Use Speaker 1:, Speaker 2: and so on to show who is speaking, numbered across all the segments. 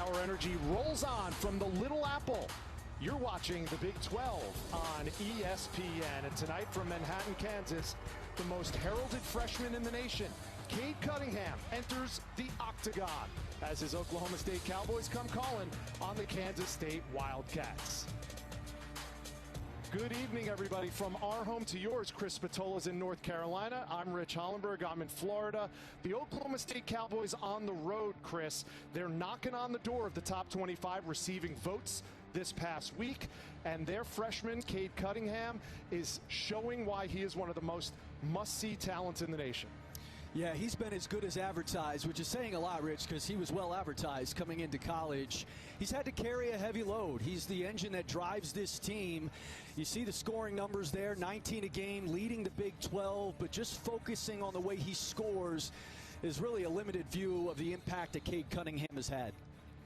Speaker 1: Power Energy rolls on from the Little Apple. You're watching the Big 12 on ESPN. And tonight from Manhattan, Kansas, the most heralded freshman in the nation, Cade Cunningham, enters the octagon as his Oklahoma State Cowboys come calling on the Kansas State Wildcats. Good evening, everybody. From our home to yours, Chris Spatola's in North Carolina. I'm Rich Hollenberg. I'm in Florida. The Oklahoma State Cowboys on the road, Chris. They're knocking on the door of the top 25, receiving votes this past week. And their freshman, Cade Cunningham, is showing why he is one of the most must-see talents in the nation.
Speaker 2: Yeah, he's been as good as advertised, which is saying a lot, Rich, because he was well advertised coming into college. He's had to carry a heavy load. He's the engine that drives this team. You see the scoring numbers there, 19 a game, leading the Big 12, but just focusing on the way he scores is really a limited view of the impact that Cade Cunningham has had.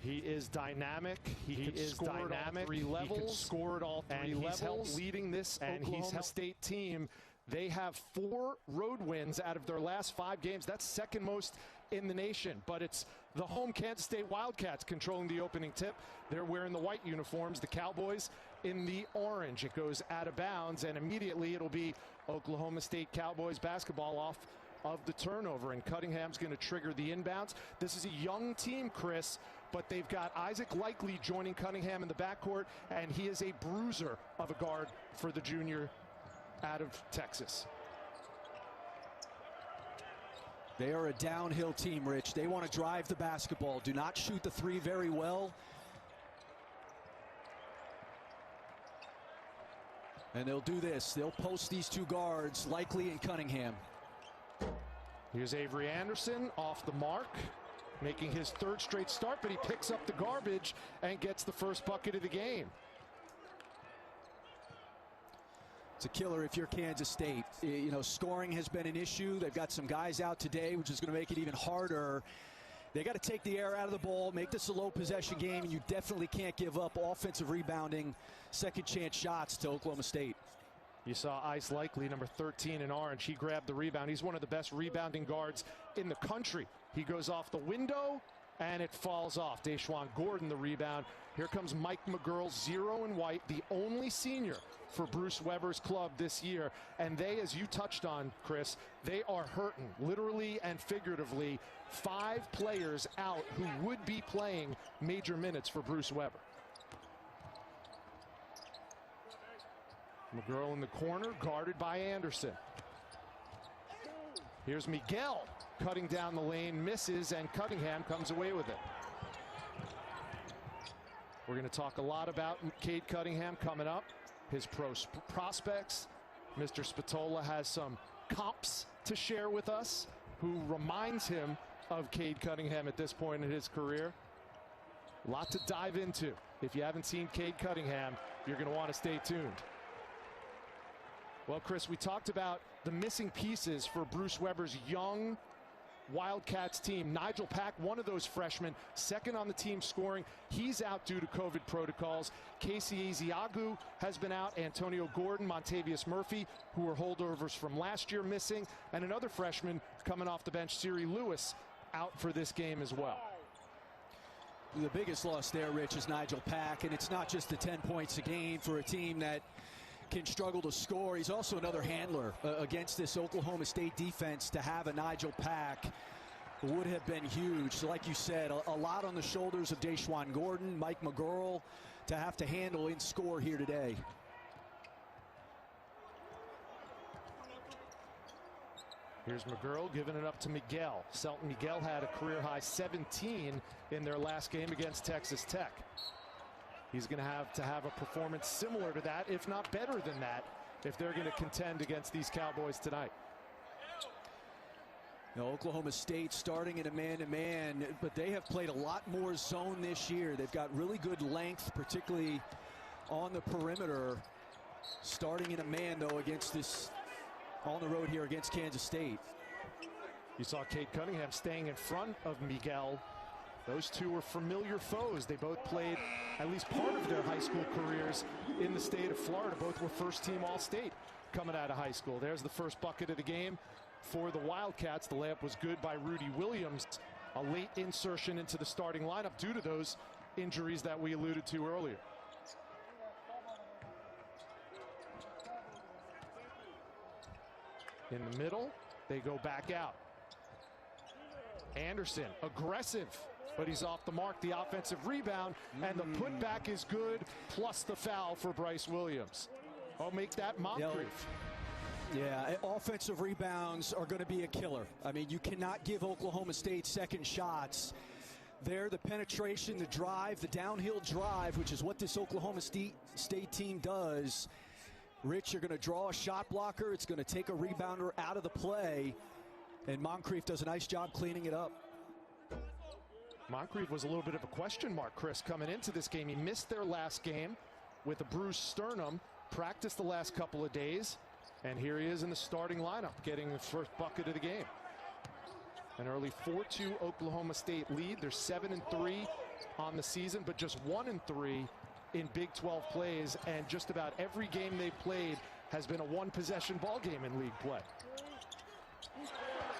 Speaker 1: He is dynamic. He is dynamic. He can score at all three levels. He's helped leading this Oklahoma State team. They have 4 road wins out of their last 5 games. That's second most in the nation. But it's the home Kansas State Wildcats controlling the opening tip. They're wearing the white uniforms. The Cowboys in the orange. It goes out of bounds, and immediately it'll be Oklahoma State Cowboys basketball off of the turnover, and Cunningham's going to trigger the inbounds. This is a young team, Chris, but they've got Isaac Likely joining Cunningham in the backcourt, and he is a bruiser of a guard for the junior out of Texas.
Speaker 2: They are a downhill team, Rich. They want to drive the basketball, do not shoot the three very well. And they'll do this. They'll post these 2 guards, Likely and Cunningham.
Speaker 1: Here's Avery Anderson off the mark, making his 3rd straight start, but he picks up the garbage and gets the first bucket of the game.
Speaker 2: It's a killer if you're Kansas State. You know, scoring has been an issue. They've got some guys out today, which is going to make it even harder. They got to take the air out of the ball, make this a low possession game, and you definitely can't give up offensive rebounding, second chance shots to Oklahoma State.
Speaker 1: You saw Ice Likely, number 13 in orange. He grabbed the rebound. He's one of the best rebounding guards in the country. He goes off the window, and it falls off. Deshaun Gordon, the rebound. Here comes Mike McGurl, 0 in white, the only senior for Bruce Weber's club this year. And they, as you touched on, Chris, they are hurting, literally and figuratively. 5 players out who would be playing major minutes for Bruce Weber. McGurl in the corner, guarded by Anderson. Here's Miguel cutting down the lane, misses, and Cunningham comes away with it. We're going to talk a lot about Cade Cunningham coming up, his prospects. Mr. Spatola has some comps to share with us, who reminds him of Cade Cunningham at this point in his career. A lot to dive into. If you haven't seen Cade Cunningham, you're going to want to stay tuned. Well, Chris, we talked about the missing pieces for Bruce Weber's young Wildcats team. Nigel Pack, one of those freshmen, second on the team scoring. He's out due to COVID protocols. Casey Ezeagu has been out. Antonio Gordon, Montavious Murphy, who were holdovers from last year, missing. And another freshman coming off the bench, Siri Lewis, out for this game as well.
Speaker 2: The biggest loss there, Rich, is Nigel Pack. And it's not just the 10 points a game for a team that can struggle to score. He's also another handler against this Oklahoma State defense. To have a Nigel Pack would have been huge. So like you said, a lot on the shoulders of Deshaun Gordon, Mike McGurl, to have to handle and score here today.
Speaker 1: Here's McGurl giving it up to Miguel. Selton Miguel had a career-high 17 in their last game against Texas Tech. He's going to have a performance similar to that, if not better than that, if they're going to contend against these Cowboys tonight.
Speaker 2: Now, Oklahoma State starting in a man-to-man, but they have played a lot more zone this year. They've got really good length, particularly on the perimeter. Starting in a man, though, against this on the road here against Kansas State.
Speaker 1: You saw Cade Cunningham staying in front of Miguel. Those two were familiar foes. They both played at least part of their high school careers in the state of Florida. Both were first-team All-State coming out of high school. There's the first bucket of the game for the Wildcats. The layup was good by Rudy Williams. a late insertion into the starting lineup due to those injuries that we alluded to earlier. In the middle, they go back out. Anderson, aggressive, but he's off the mark. The offensive rebound, and the putback is good, plus the foul for Bryce Williams. Oh, make that Moncrief.
Speaker 2: Yeah, offensive rebounds are going to be a killer. I mean, you cannot give Oklahoma State second shots. There, the penetration, the drive, the downhill drive, which is what this Oklahoma State team does. Rich, you're going to draw a shot blocker. It's going to take a rebounder out of the play. And Moncrief does a nice job cleaning it up.
Speaker 1: Moncrief was a little bit of a question mark, Chris, coming into this game. He missed their last game with a bruised sternum, practiced the last couple of days, and here he is in the starting lineup, getting the first bucket of the game. An early 4-2 Oklahoma State lead. They're 7-3 on the season, but just 1-3 in Big 12 plays, and just about every game they've played has been a one-possession ball game in league play.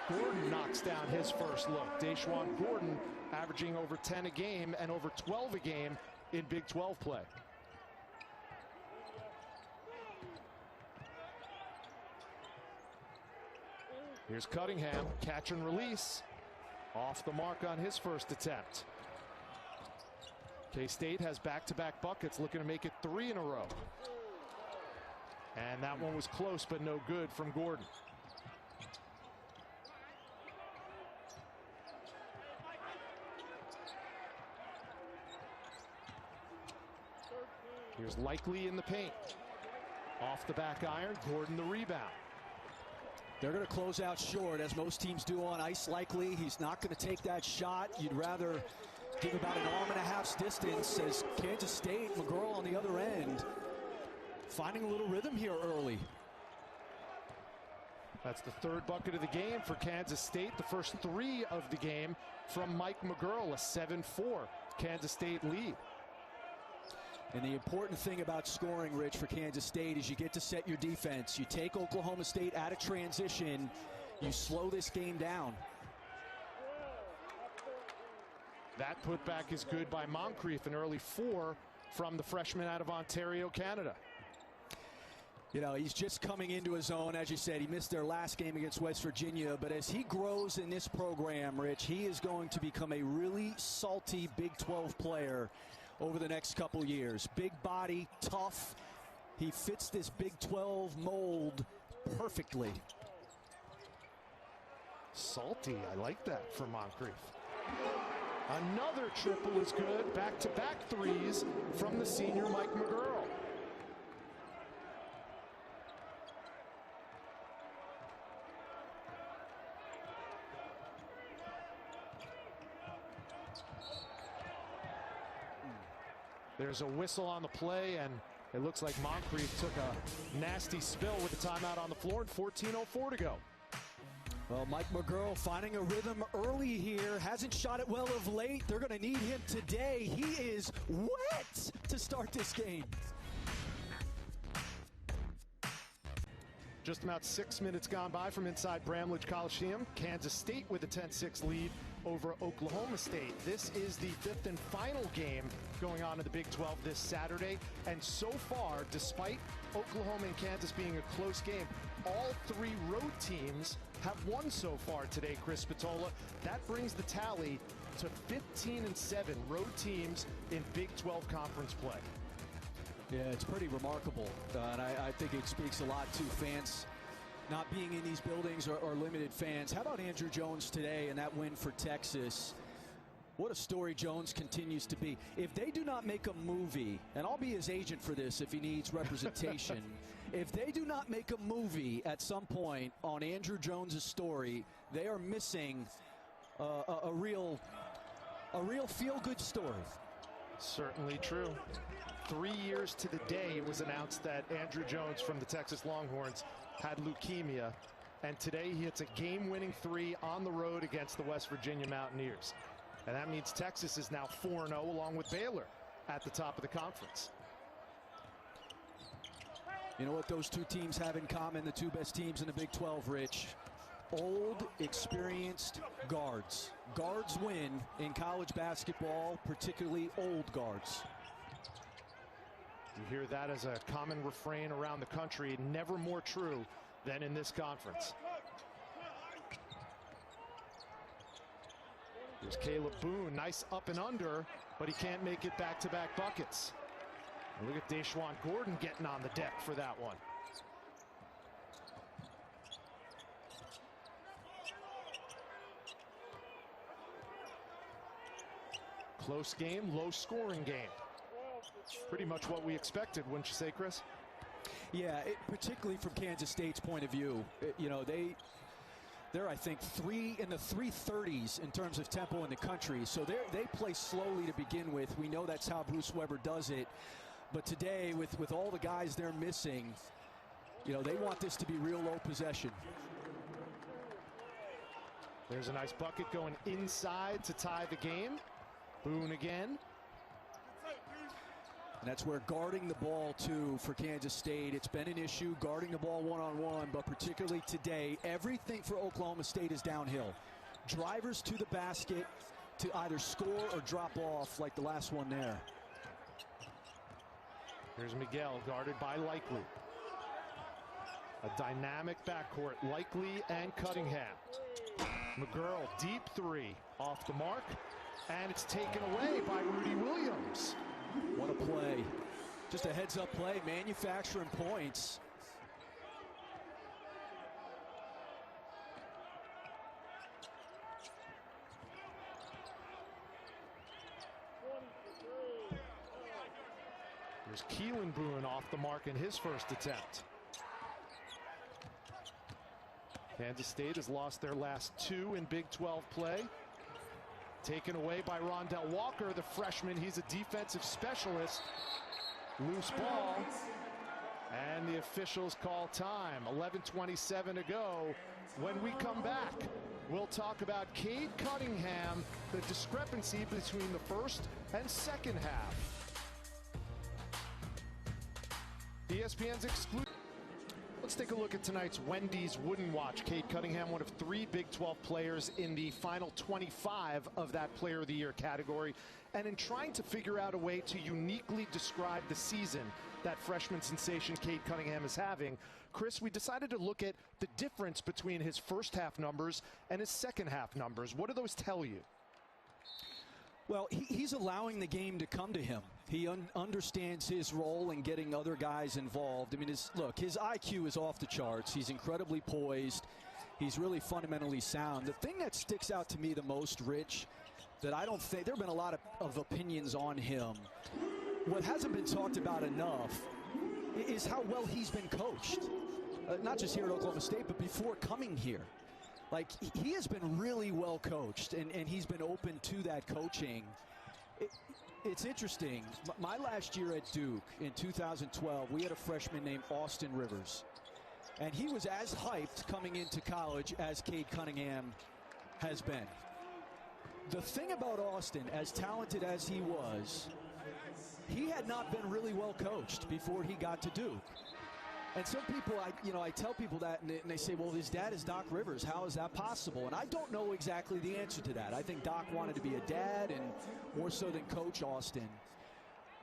Speaker 1: Gordon knocks down his first look. Deshaun Gordon averaging over 10 a game and over 12 a game in Big 12 play. Here's Cunningham, catch and release. Off the mark on his first attempt. K-State has back-to-back buckets, looking to make it 3 in a row. And that one was close, but no good from Gordon. Here's Likely in the paint. Off the back iron, Gordon the rebound.
Speaker 2: They're going to close out short, as most teams do on ice. Likely, he's not going to take that shot. You'd rather give about an arm and a half's distance, as Kansas State, McGurl on the other end, finding a little rhythm here early.
Speaker 1: That's the third bucket of the game for Kansas State. The first 3 of the game from Mike McGurl, a 7-4 Kansas State lead.
Speaker 2: And the important thing about scoring, Rich, for Kansas State is you get to set your defense. You take Oklahoma State out of transition. You slow this game down.
Speaker 1: That putback is good by Moncrief, an early 4 from the freshman out of Ontario, Canada.
Speaker 2: You know, he's just coming into his own. As you said, he missed their last game against West Virginia. But as he grows in this program, Rich, he is going to become a really salty Big 12 player over the next couple years. Big body, tough. He fits this Big 12 mold perfectly.
Speaker 1: Salty, I like that for Moncrief. Another triple is good. Back-to-back threes from the senior Mike McGurl. There's a whistle on the play, and it looks like Moncrief took a nasty spill with the timeout on the floor, and 14:04 to go.
Speaker 2: Well, Mike McGurl finding a rhythm early here. Hasn't shot it well of late. They're going to need him today. He is wet to start this game.
Speaker 1: Just about 6 minutes gone by from inside Bramlage Coliseum. Kansas State with a 10-6 lead over Oklahoma State. This is the 5th and final game going on in the Big 12 this Saturday. And so far, despite Oklahoma and Kansas being a close game, all 3 road teams have won so far today, Chris Spatola. That brings the tally to 15-7 road teams in Big 12 conference play.
Speaker 2: Yeah, it's pretty remarkable, and I think it speaks a lot to fans not being in these buildings or limited fans. How about Andrew Jones today and that win for Texas? What a story Jones continues to be. If they do not make a movie, and I'll be his agent for this if he needs representation, if they do not make a movie at some point on Andrew Jones' story, they are missing a real feel-good story.
Speaker 1: Certainly true. 3 years to the day it was announced that Andrew Jones from the Texas Longhorns had leukemia, and today he hits a game-winning 3 on the road against the West Virginia Mountaineers. And that means Texas is now 4-0 along with Baylor at the top of the conference.
Speaker 2: You know what those 2 teams have in common, the 2 best teams in the Big 12, Rich? old, experienced guards. Guards win in college basketball, particularly old guards.
Speaker 1: You hear that as a common refrain around the country, never more true than in this conference. Here's Caleb Boone, nice up and under, but he can't make it back-to-back buckets. And look at Deshaun Gordon getting on the deck for that one. Close game, low-scoring game. Pretty much what we expected, wouldn't you say, Chris?
Speaker 2: Yeah, particularly from Kansas State's point of view. You know, they're, I think, in the 330s in terms of tempo in the country. So they play slowly to begin with. We know that's how Bruce Weber does it. But today, with all the guys they're missing, you know, they want this to be real low possession.
Speaker 1: There's a nice bucket going inside to tie the game. Boone again.
Speaker 2: And that's where guarding the ball, too, for Kansas State. It's been an issue guarding the ball one-on-one, but particularly today, everything for Oklahoma State is downhill. Drivers to the basket to either score or drop off like the last one there.
Speaker 1: Here's Miguel, guarded by Likely. A dynamic backcourt, Likely and Cunningham. McGurl, deep three, off the mark, and it's taken away by Rudy Williams.
Speaker 2: What a play. Just a heads-up play, manufacturing points.
Speaker 1: There's Keelan Boone off the mark in his first attempt. Kansas State has lost their last two in Big 12 play. Taken away by Rondell Walker, the freshman. He's a defensive specialist. Loose ball. And the officials call time. 11:27 to go. When we come back, we'll talk about Cade Cunningham, the discrepancy between the first and second half. ESPN's exclusive. Let's take a look at tonight's Wendy's Wooden Watch. Cade Cunningham, one of 3 Big 12 players in the final 25 of that Player of the Year category. And in trying to figure out a way to uniquely describe the season that freshman sensation Cade Cunningham is having, Chris, we decided to look at the difference between his first half numbers and his second half numbers. What do those tell you?
Speaker 2: Well, he's allowing the game to come to him. He understands his role in getting other guys involved. I mean, his IQ is off the charts. He's incredibly poised. He's really fundamentally sound. The thing that sticks out to me the most, Rich, that I don't think, there have been a lot of opinions on him. What hasn't been talked about enough is how well he's been coached. Not just here at Oklahoma State, but before coming here. Like, he has been really well coached, and he's been open to that coaching. It's interesting. My last year at Duke in 2012, we had a freshman named Austin Rivers. And he was as hyped coming into college as Cade Cunningham has been. The thing about Austin, as talented as he was, he had not been really well coached before he got to Duke. And some people, I tell people that, and they say, well, his dad is Doc Rivers. How is that possible? And I don't know exactly the answer to that. I think Doc wanted to be a dad, and more so than coach Austin.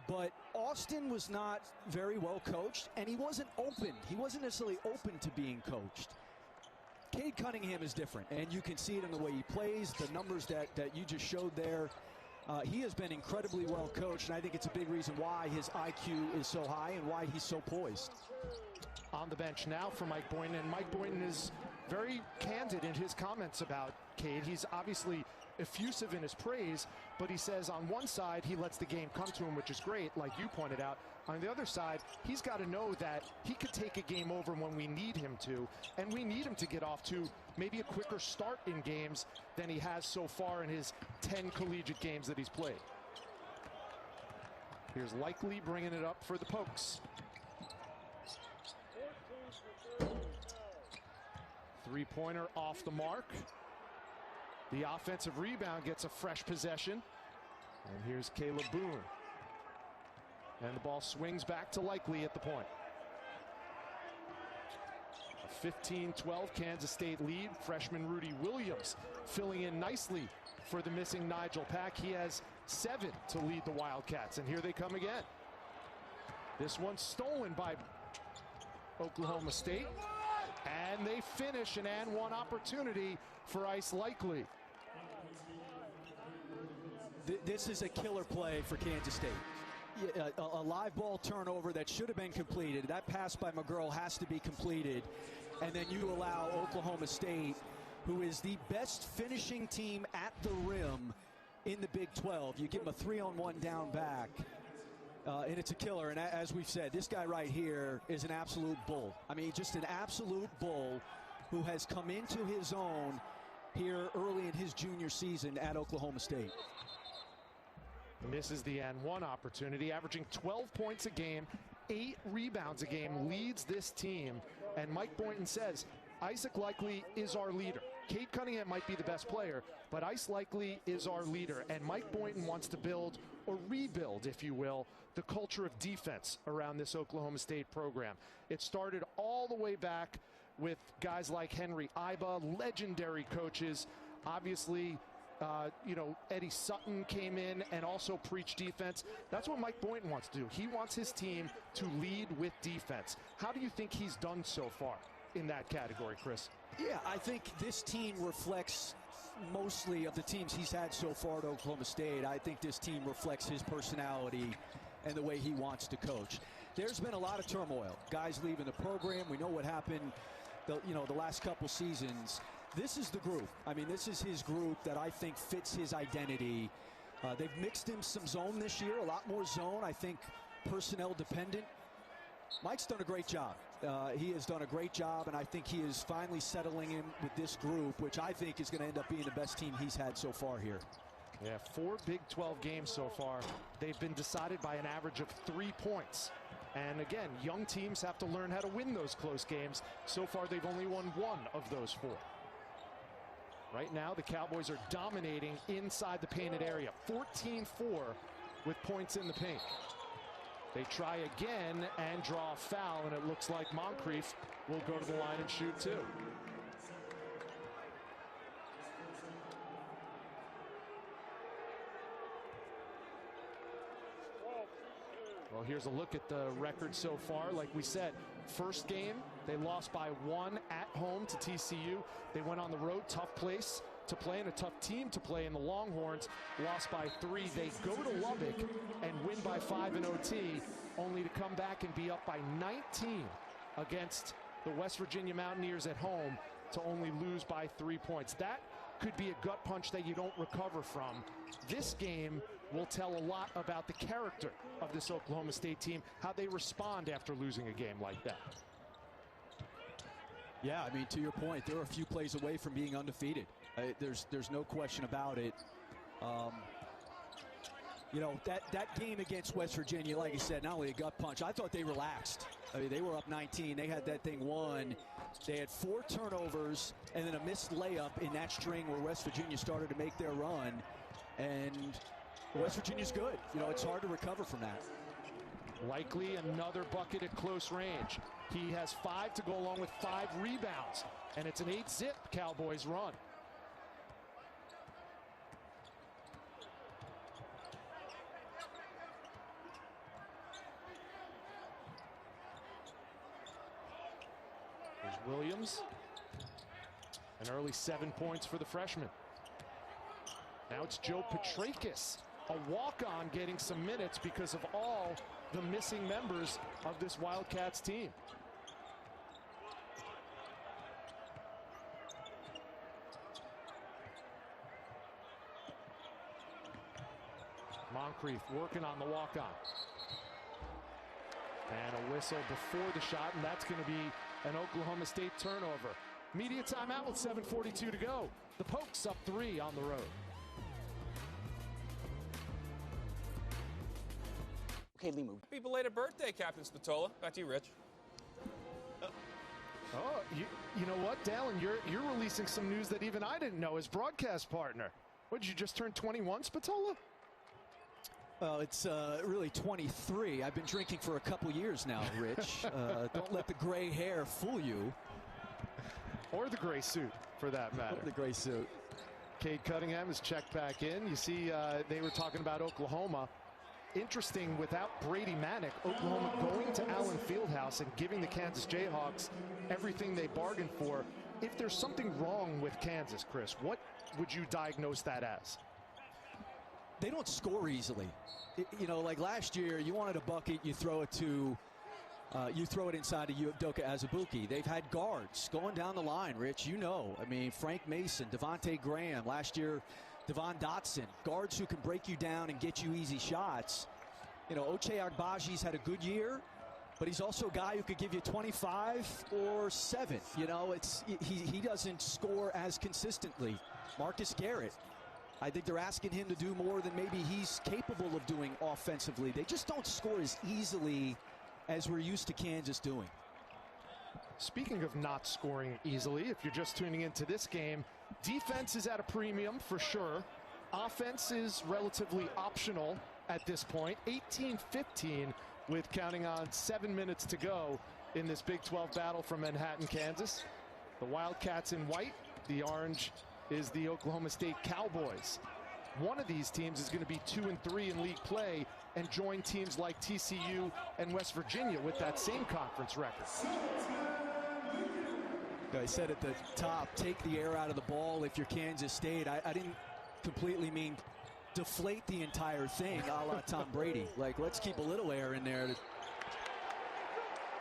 Speaker 2: But Austin was not very well coached, and he wasn't open. He wasn't necessarily open to being coached. Cade Cunningham is different, and you can see it in the way he plays, the numbers that you just showed there. He has been incredibly well coached, and I think it's a big reason why his IQ is so high and why he's so poised.
Speaker 1: On the bench now for Mike Boynton, and Mike Boynton is very candid in his comments about Cade. He's obviously effusive in his praise, but he says on one side he lets the game come to him, which is great, like you pointed out. On the other side, he's got to know that he could take a game over when we need him to, and we need him to get off to maybe a quicker start in games than he has so far in his 10 collegiate games that he's played. Here's Likely bringing it up for the Pokes. Three-pointer off the mark. The offensive rebound gets a fresh possession. And here's Caleb Boone. And the ball swings back to Likely at the point. A 15-12 Kansas State lead. Freshman Rudy Williams filling in nicely for the missing Nigel Pack. He has 7 to lead the Wildcats, and here they come again. This one's stolen by Oklahoma State, and they finish an and one opportunity for Ice Likely.
Speaker 2: This is a killer play for Kansas State. A live ball turnover that should have been completed. That pass by McGurl has to be completed. And then you allow Oklahoma State, who is the best finishing team at the rim in the Big 12. You give them a 3-on-1 down back. And it's a killer. And as we've said, this guy right here is an absolute bull. I mean, just an absolute bull who has come into his own here early in his junior season at Oklahoma State.
Speaker 1: Misses the and one opportunity, averaging 12 points a game, 8 rebounds a game, leads this team. And Mike Boynton says, Isaac Likely is our leader. Cade Cunningham might be the best player, but Ice Likely is our leader. And Mike Boynton wants to build, or rebuild, if you will, the culture of defense around this Oklahoma State program. It started all the way back with guys like Henry Iba, legendary coaches. Obviously, Eddie Sutton came in and also preached defense. That's what Mike Boynton wants to do. He wants his team to lead with defense. How do you think he's done so far in that category, Chris?
Speaker 2: Yeah, I think this team reflects mostly of the teams he's had so far at Oklahoma State. I think this team reflects his personality and the way he wants to coach. There's been a lot of turmoil. Guys leaving the program. We know what happened the last couple seasons. This is the group. I mean, this is his group that I think fits his identity. They've mixed in some zone this year, a lot more zone, I think, personnel dependent. Mike's done a great job. He has done a great job, and I think he is finally settling in with this group, which I think is going to end up being the best team he's had so far here.
Speaker 1: Yeah, 4 Big 12 games so far. They've been decided by an average of 3 points. And again, young teams have to learn how to win those close games. So far, they've only won 1 of those 4. Right now, the Cowboys are dominating inside the painted area. 14-4 with points in the paint. They try again and draw a foul, and it looks like Moncrief will go to the line and shoot too. Well, here's a look at the record so far. Like we said, first game, they lost by 1 at home to TCU. They went on the road, tough place to play and a tough team to play in the Longhorns. Lost by 3. They go to Lubbock and win by 5 in OT, only to come back and be up by 19 against the West Virginia Mountaineers at home to only lose by 3 points. That could be a gut punch that you don't recover from. This game will tell a lot about the character of this Oklahoma State team, how they respond after losing a game like that.
Speaker 2: Yeah, I mean, to your point, they're a few plays away from being undefeated. There's no question about it. That game against West Virginia, like I said, not only a gut punch, I thought they relaxed. I mean, they were up 19. They had that thing won. They had 4 turnovers and then a missed layup in that string where West Virginia started to make their run. And West Virginia's good. It's hard to recover from that.
Speaker 1: Likely another bucket at close range. He has 5 to go along with 5 rebounds. And it's an 8-zip Cowboys run. There's Williams. An early 7 points for the freshman. Now it's Joe Petrakis, a walk-on, getting some minutes because of all the missing members of this Wildcats team. Moncrief working on the walk-on. And a whistle before the shot, and that's going to be an Oklahoma State turnover. Media timeout with 7:42 to go. The Pokes up 3 on the road.
Speaker 3: Okay, Lee moved.
Speaker 4: Happy belated birthday, Captain Spatola. Back to you, Rich.
Speaker 1: Oh, you know what, Dallin? You're releasing some news that even I didn't know as broadcast partner. What, did you just turn 21, Spatola?
Speaker 2: Well, it's really 23. I've been drinking for a couple years now, Rich. Don't let the gray hair fool you.
Speaker 1: Or the gray suit, for that matter.
Speaker 2: The gray suit.
Speaker 1: Cade Cunningham is checked back in. You see, they were talking about Oklahoma. Interesting, without Brady Manick, Oklahoma going to Allen Fieldhouse and giving the Kansas Jayhawks everything they bargained for. If there's something wrong with Kansas, Chris, what would you diagnose that as?
Speaker 2: They don't score easily. You know, like last year, you wanted a bucket, you throw it to, you throw it inside to Udoka Azubuike. They've had guards going down the line, Rich, you know. I mean, Frank Mason, Devontae Graham, last year, Devon Dotson, guards who can break you down and get you easy shots. You know, Ochai Agbaji's had a good year, but he's also a guy who could give you 25 or 7. You know, he doesn't score as consistently. Marcus Garrett, I think they're asking him to do more than maybe he's capable of doing offensively. They just don't score as easily as we're used to Kansas doing.
Speaker 1: Speaking of not scoring easily, if you're just tuning into this game, defense is at a premium for sure. Offense is relatively optional at this point. 18-15 with counting on 7 minutes to go in this Big 12 battle from Manhattan, Kansas. The Wildcats in white, the orange is the Oklahoma State Cowboys. One of these teams is going to be 2-3 in league play and join teams like TCU and West Virginia with that same conference record.
Speaker 2: I said at the top, take the air out of the ball if you're Kansas State. I didn't completely mean deflate the entire thing a la Tom Brady. Like, let's keep a little air in there to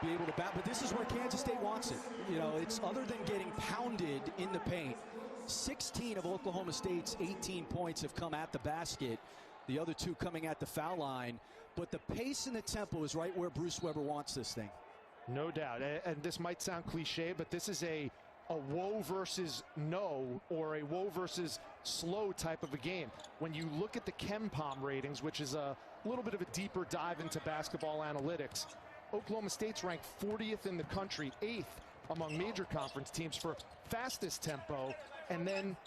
Speaker 2: be able to bat. But this is where Kansas State wants it. You know, it's other than getting pounded in the paint. 16 of Oklahoma State's 18 points have come at the basket. The other 2 coming at the foul line. But the pace and the tempo is right where Bruce Weber wants this thing.
Speaker 1: No doubt. And this might sound cliche, but this is a whoa versus no, or a whoa versus slow type of a game. When you look at the KenPom ratings, which is a little bit of a deeper dive into basketball analytics, Oklahoma State's ranked 40th in the country, 8th among major conference teams for fastest tempo. And then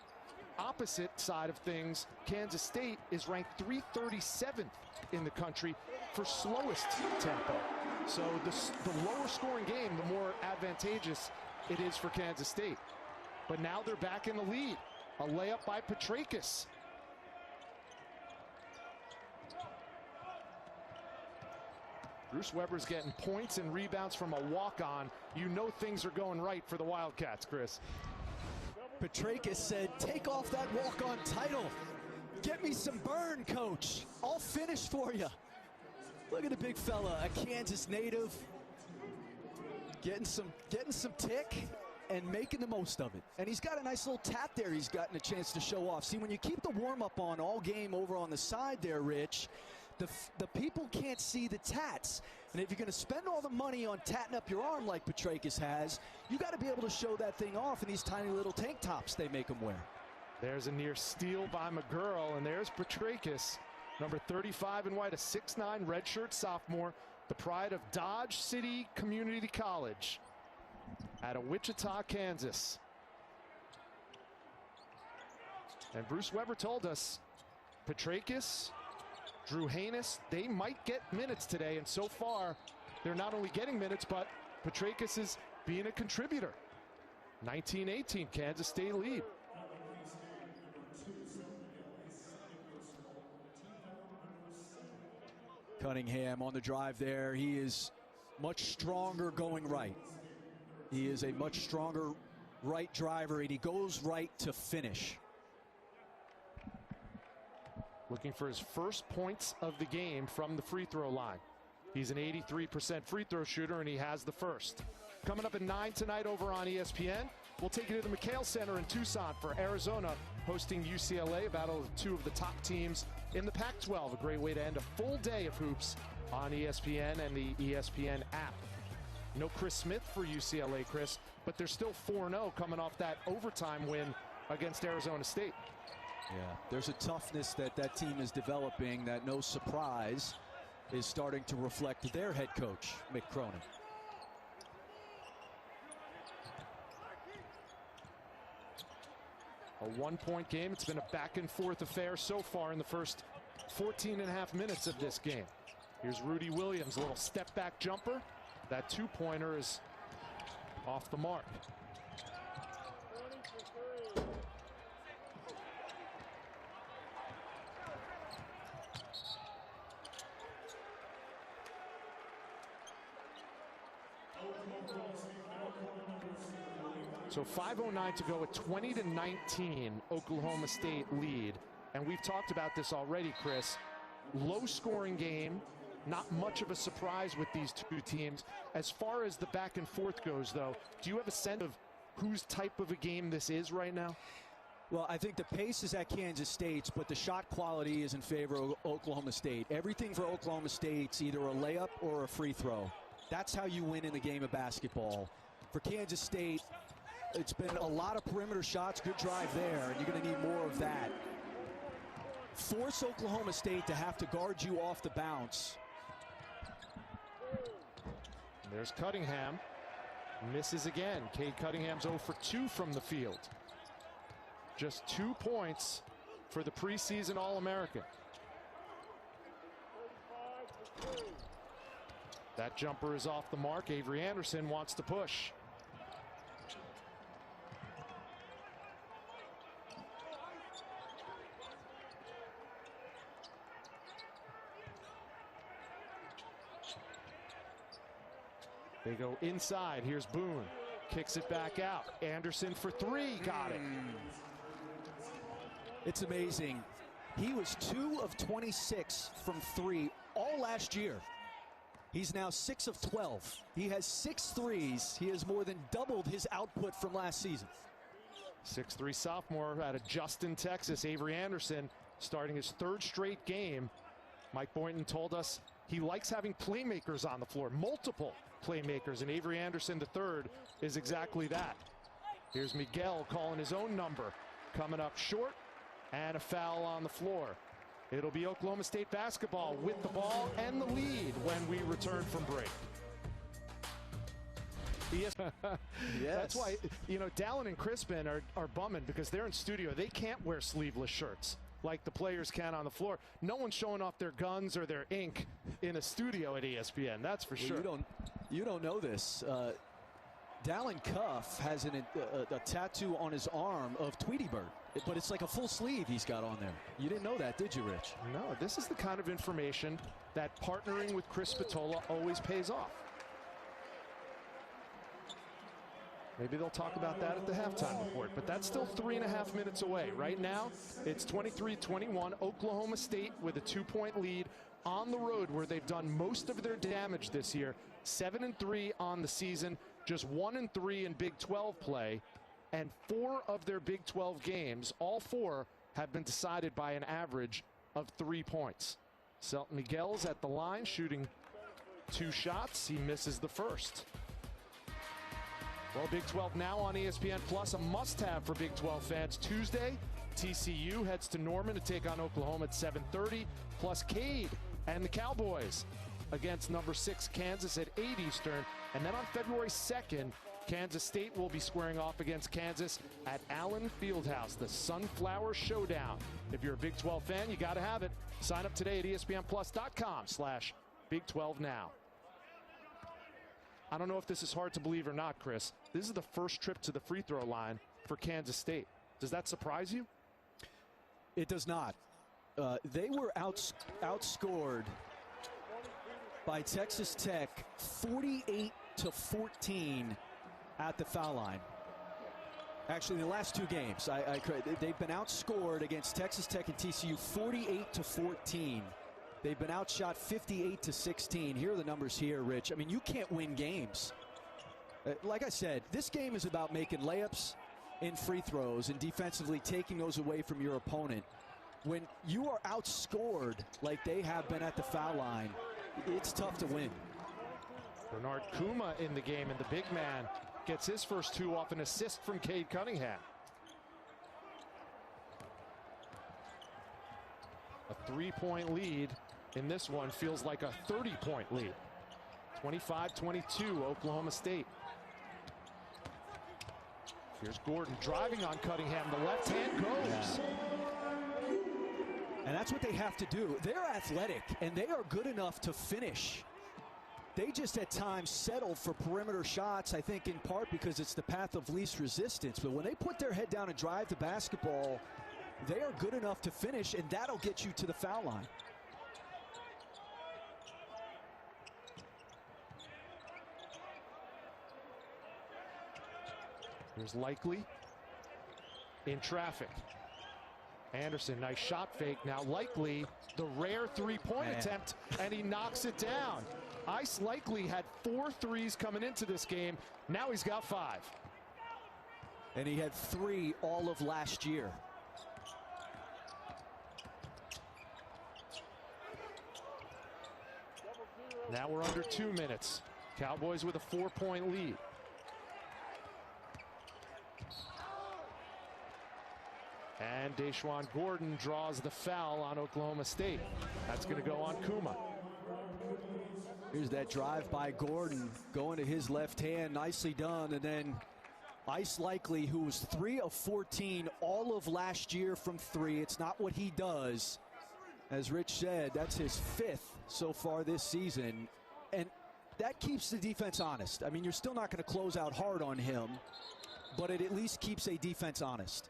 Speaker 1: opposite side of things, Kansas State is ranked 337th in the country for slowest tempo. So the lower scoring game, the more advantageous it is for Kansas State. But now they're back in the lead. A layup by Petrakis. Bruce Weber's getting points and rebounds from a walk-on. You know things are going right for the Wildcats, Chris.
Speaker 2: Petrakis said, take off that walk-on title. Get me some burn, coach. I'll finish for you. Look at the big fella, a Kansas native, getting some tick and making the most of it. And he's got a nice little tap there he's gotten a chance to show off. See, when you keep the warm-up on all game over on the side there, Rich, the people can't see the tats. And if you're going to spend all the money on tatting up your arm like Petrakis has, you got to be able to show that thing off in these tiny little tank tops they make him wear.
Speaker 1: There's a near steal by McGurl, and there's Petrakis. Number 35 in white, a 6'9" redshirt sophomore, the pride of Dodge City Community College out of Wichita, Kansas. And Bruce Weber told us Petrakis, Drew Hainis, they might get minutes today, and so far they're not only getting minutes, but Petrakis is being a contributor. 19-18, Kansas State lead.
Speaker 2: Cunningham on the drive there. He is much stronger going right. He is a much stronger right driver, and he goes right to finish.
Speaker 1: Looking for his first points of the game from the free throw line. He's an 83% free throw shooter, and he has the first. Coming up at 9 tonight over on ESPN, we'll take you to the McHale Center in Tucson for Arizona hosting UCLA, a battle of 2 of the top teams in the Pac-12. A great way to end a full day of hoops on ESPN and the ESPN app. No Chris Smith for UCLA, Chris, but they're still 4-0 coming off that overtime win against Arizona State.
Speaker 2: Yeah, there's a toughness that team is developing that, no surprise, is starting to reflect their head coach, Mick Cronin.
Speaker 1: A 1-point game. It's been a back-and-forth affair so far in the first 14.5 minutes of this game. Here's Rudy Williams, a little step-back jumper. That 2-pointer is off the mark. So 5:09 to go, a 20-19 Oklahoma State lead. And we've talked about this already, Chris. Low-scoring game, not much of a surprise with these two teams. As far as the back and forth goes, though, do you have a sense of whose type of a game this is right now?
Speaker 2: Well, I think the pace is at Kansas State's, but the shot quality is in favor of Oklahoma State. Everything for Oklahoma State's either a layup or a free throw. That's how you win in the game of basketball. For Kansas State, it's been a lot of perimeter shots, good drive there, and you're going to need more of that. Force Oklahoma State to have to guard you off the bounce.
Speaker 1: There's Cunningham. Misses again. Cade Cunningham's 0 for 2 from the field. Just 2 points for the preseason All-American. That jumper is off the mark. Avery Anderson wants to push. They go inside. Here's Boone. Kicks it back out. Anderson for 3. Got it.
Speaker 2: It's amazing. He was 2 of 26 from 3 all last year. He's now 6 of 12. He has 6 threes. He has more than doubled his output from last season.
Speaker 1: 6'3" sophomore out of Justin, Texas. Avery Anderson starting his 3rd straight game. Mike Boynton told us he likes having playmakers on the floor, multiple playmakers, and Avery Anderson III is exactly that. Here's Miguel calling his own number, coming up short, and a foul on the floor. It'll be Oklahoma State basketball with the ball and the lead when we return from break. Yes. That's why, you know, Dallin and Crispin are bumming because they're in studio. They can't wear sleeveless shirts like the players can on the floor. No one's showing off their guns or their ink in a studio at ESPN. That's for sure.
Speaker 2: You don't know this. Dallin Cuff has a tattoo on his arm of Tweety Bird, but it's like a full sleeve he's got on there. You didn't know that, did you, Rich?
Speaker 1: No, this is the kind of information that partnering with Chris Spatola always pays off. Maybe they'll talk about that at the halftime report, but that's still 3.5 minutes away. Right now, it's 23-21. Oklahoma State with a 2-point lead on the road where they've done most of their damage this year. 7-3 on the season, just 1-3 in Big 12 play, and 4 of their Big 12 games, all 4 have been decided by an average of 3 points. Selton Miguel's at the line shooting 2 shots. He misses the first. Well, Big 12 now on ESPN Plus, a must-have for Big 12 fans. Tuesday, TCU heads to Norman to take on Oklahoma at 7:30, plus Cade and the Cowboys against number 6 Kansas at 8 Eastern. And then on February 2nd, Kansas State will be squaring off against Kansas at Allen Fieldhouse, the Sunflower Showdown. If you're a Big 12 fan, you got to have it. Sign up today at ESPNplus.com/Big 12 Now. I don't know if this is hard to believe or not, Chris. This is the first trip to the free throw line for Kansas State. Does that surprise you?
Speaker 2: It does not. They were outscored by Texas Tech 48-14 at the foul line. Actually, the last 2 games, they've been outscored against Texas Tech and TCU 48-14. They've been outshot 58-16. Here are the numbers here, Rich. I mean, you can't win games. Like I said, this game is about making layups and free throws and defensively taking those away from your opponent. When you are outscored like they have been at the foul line, it's tough to win.
Speaker 1: Bernard Kuma in the game, and the big man gets his first 2 off an assist from Cade Cunningham. A 3-point lead in this one feels like a 30-point lead. 25-22, Oklahoma State. Here's Gordon driving on Cunningham. The left hand goes.
Speaker 2: And that's what they have to do. They're athletic, and they are good enough to finish. They just at times settle for perimeter shots, I think in part because it's the path of least resistance. But when they put their head down and drive the basketball, they are good enough to finish, and that'll get you to the foul line.
Speaker 1: Here's Likely in traffic. Anderson, nice shot fake. Now Likely, the rare three-point attempt, and he knocks it down. Ice Likely had 4 threes coming into this game. Now he's got 5.
Speaker 2: And he had 3 all of last year.
Speaker 1: Now we're under 2 minutes. Cowboys with a 4-point lead. And Deshaun Gordon draws the foul on Oklahoma State. That's going to go on Kuma.
Speaker 2: Here's that drive by Gordon going to his left hand. Nicely done. And then Ice Likely, who was 3 of 14 all of last year from 3. It's not what he does. As Rich said, that's his 5th so far this season. And that keeps the defense honest. I mean, you're still not going to close out hard on him, but it at least keeps a defense honest.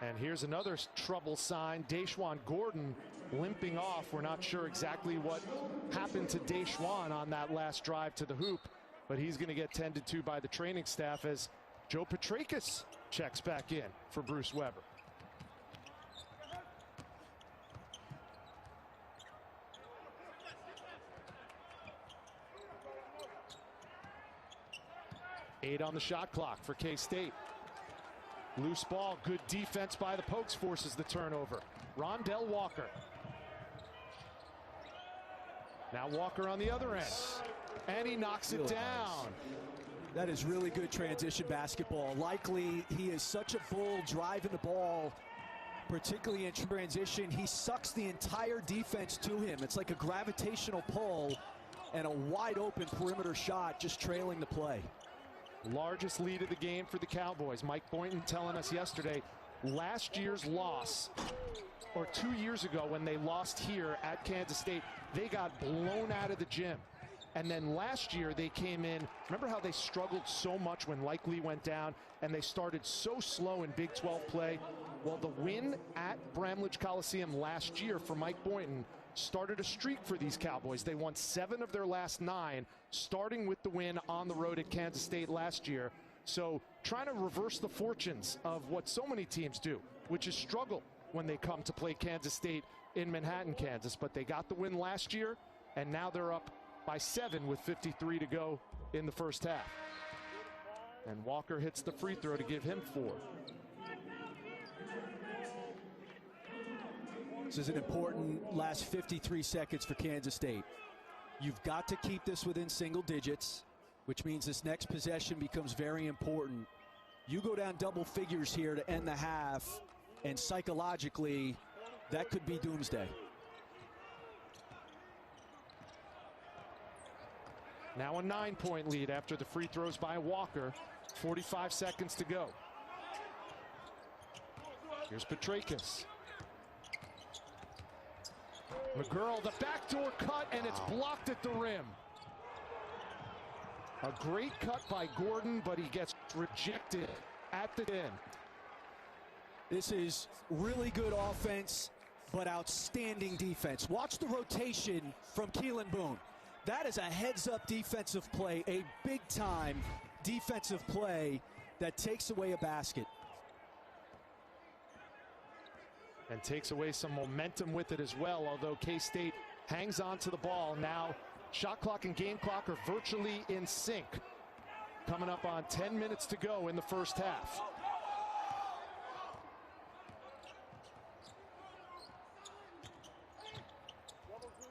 Speaker 1: And here's another trouble sign. Deshaun Gordon limping off. We're not sure exactly what happened to Deshaun on that last drive to the hoop, but he's going to get tended to by the training staff as Joe Petrakis checks back in for Bruce Weber. Eight on the shot clock for K-State. Loose ball, good defense by the Pokes forces the turnover. Rondell Walker. Now Walker on the other end. And he knocks it down.
Speaker 2: That is really good transition basketball. Likely, he is such a bull driving the ball, particularly in transition. He sucks the entire defense to him. It's like a gravitational pull and a wide open perimeter shot just trailing the play.
Speaker 1: Largest lead of the game for the Cowboys. Mike Boynton telling us yesterday, last year's loss, or 2 years ago when they lost here at Kansas State, they got blown out of the gym. And then last year they came in, remember how they struggled so much when Likely went down and they started so slow in Big 12 play? Well, the win at Bramlage Coliseum last year for Mike Boynton started a streak for these Cowboys. They won 7 of their last 9, starting with the win on the road at Kansas State last year. So trying to reverse the fortunes of what so many teams do, which is struggle when they come to play Kansas State in Manhattan, Kansas. But they got the win last year, and now they're up by 7 with 53 to go in the first half. And Walker hits the free throw to give him 4.
Speaker 2: This is an important last 53 seconds for Kansas State. You've got to keep this within single digits, which means this next possession becomes very important. You go down double figures here to end the half, and psychologically, that could be doomsday.
Speaker 1: Now a 9-point lead after the free throws by Walker. 45 seconds to go. Here's Petrakis. McGurl, the backdoor cut, and it's blocked at the rim. A great cut by Gordon, but he gets rejected at the end.
Speaker 2: This is really good offense, but outstanding defense. Watch the rotation from Keelan Boone. That is a heads-up defensive play, a big-time defensive play that takes away a basket.
Speaker 1: And takes away some momentum with it as well, although K-State hangs on to the ball. Now shot clock and game clock are virtually in sync. Coming up on 10 minutes to go in the first half.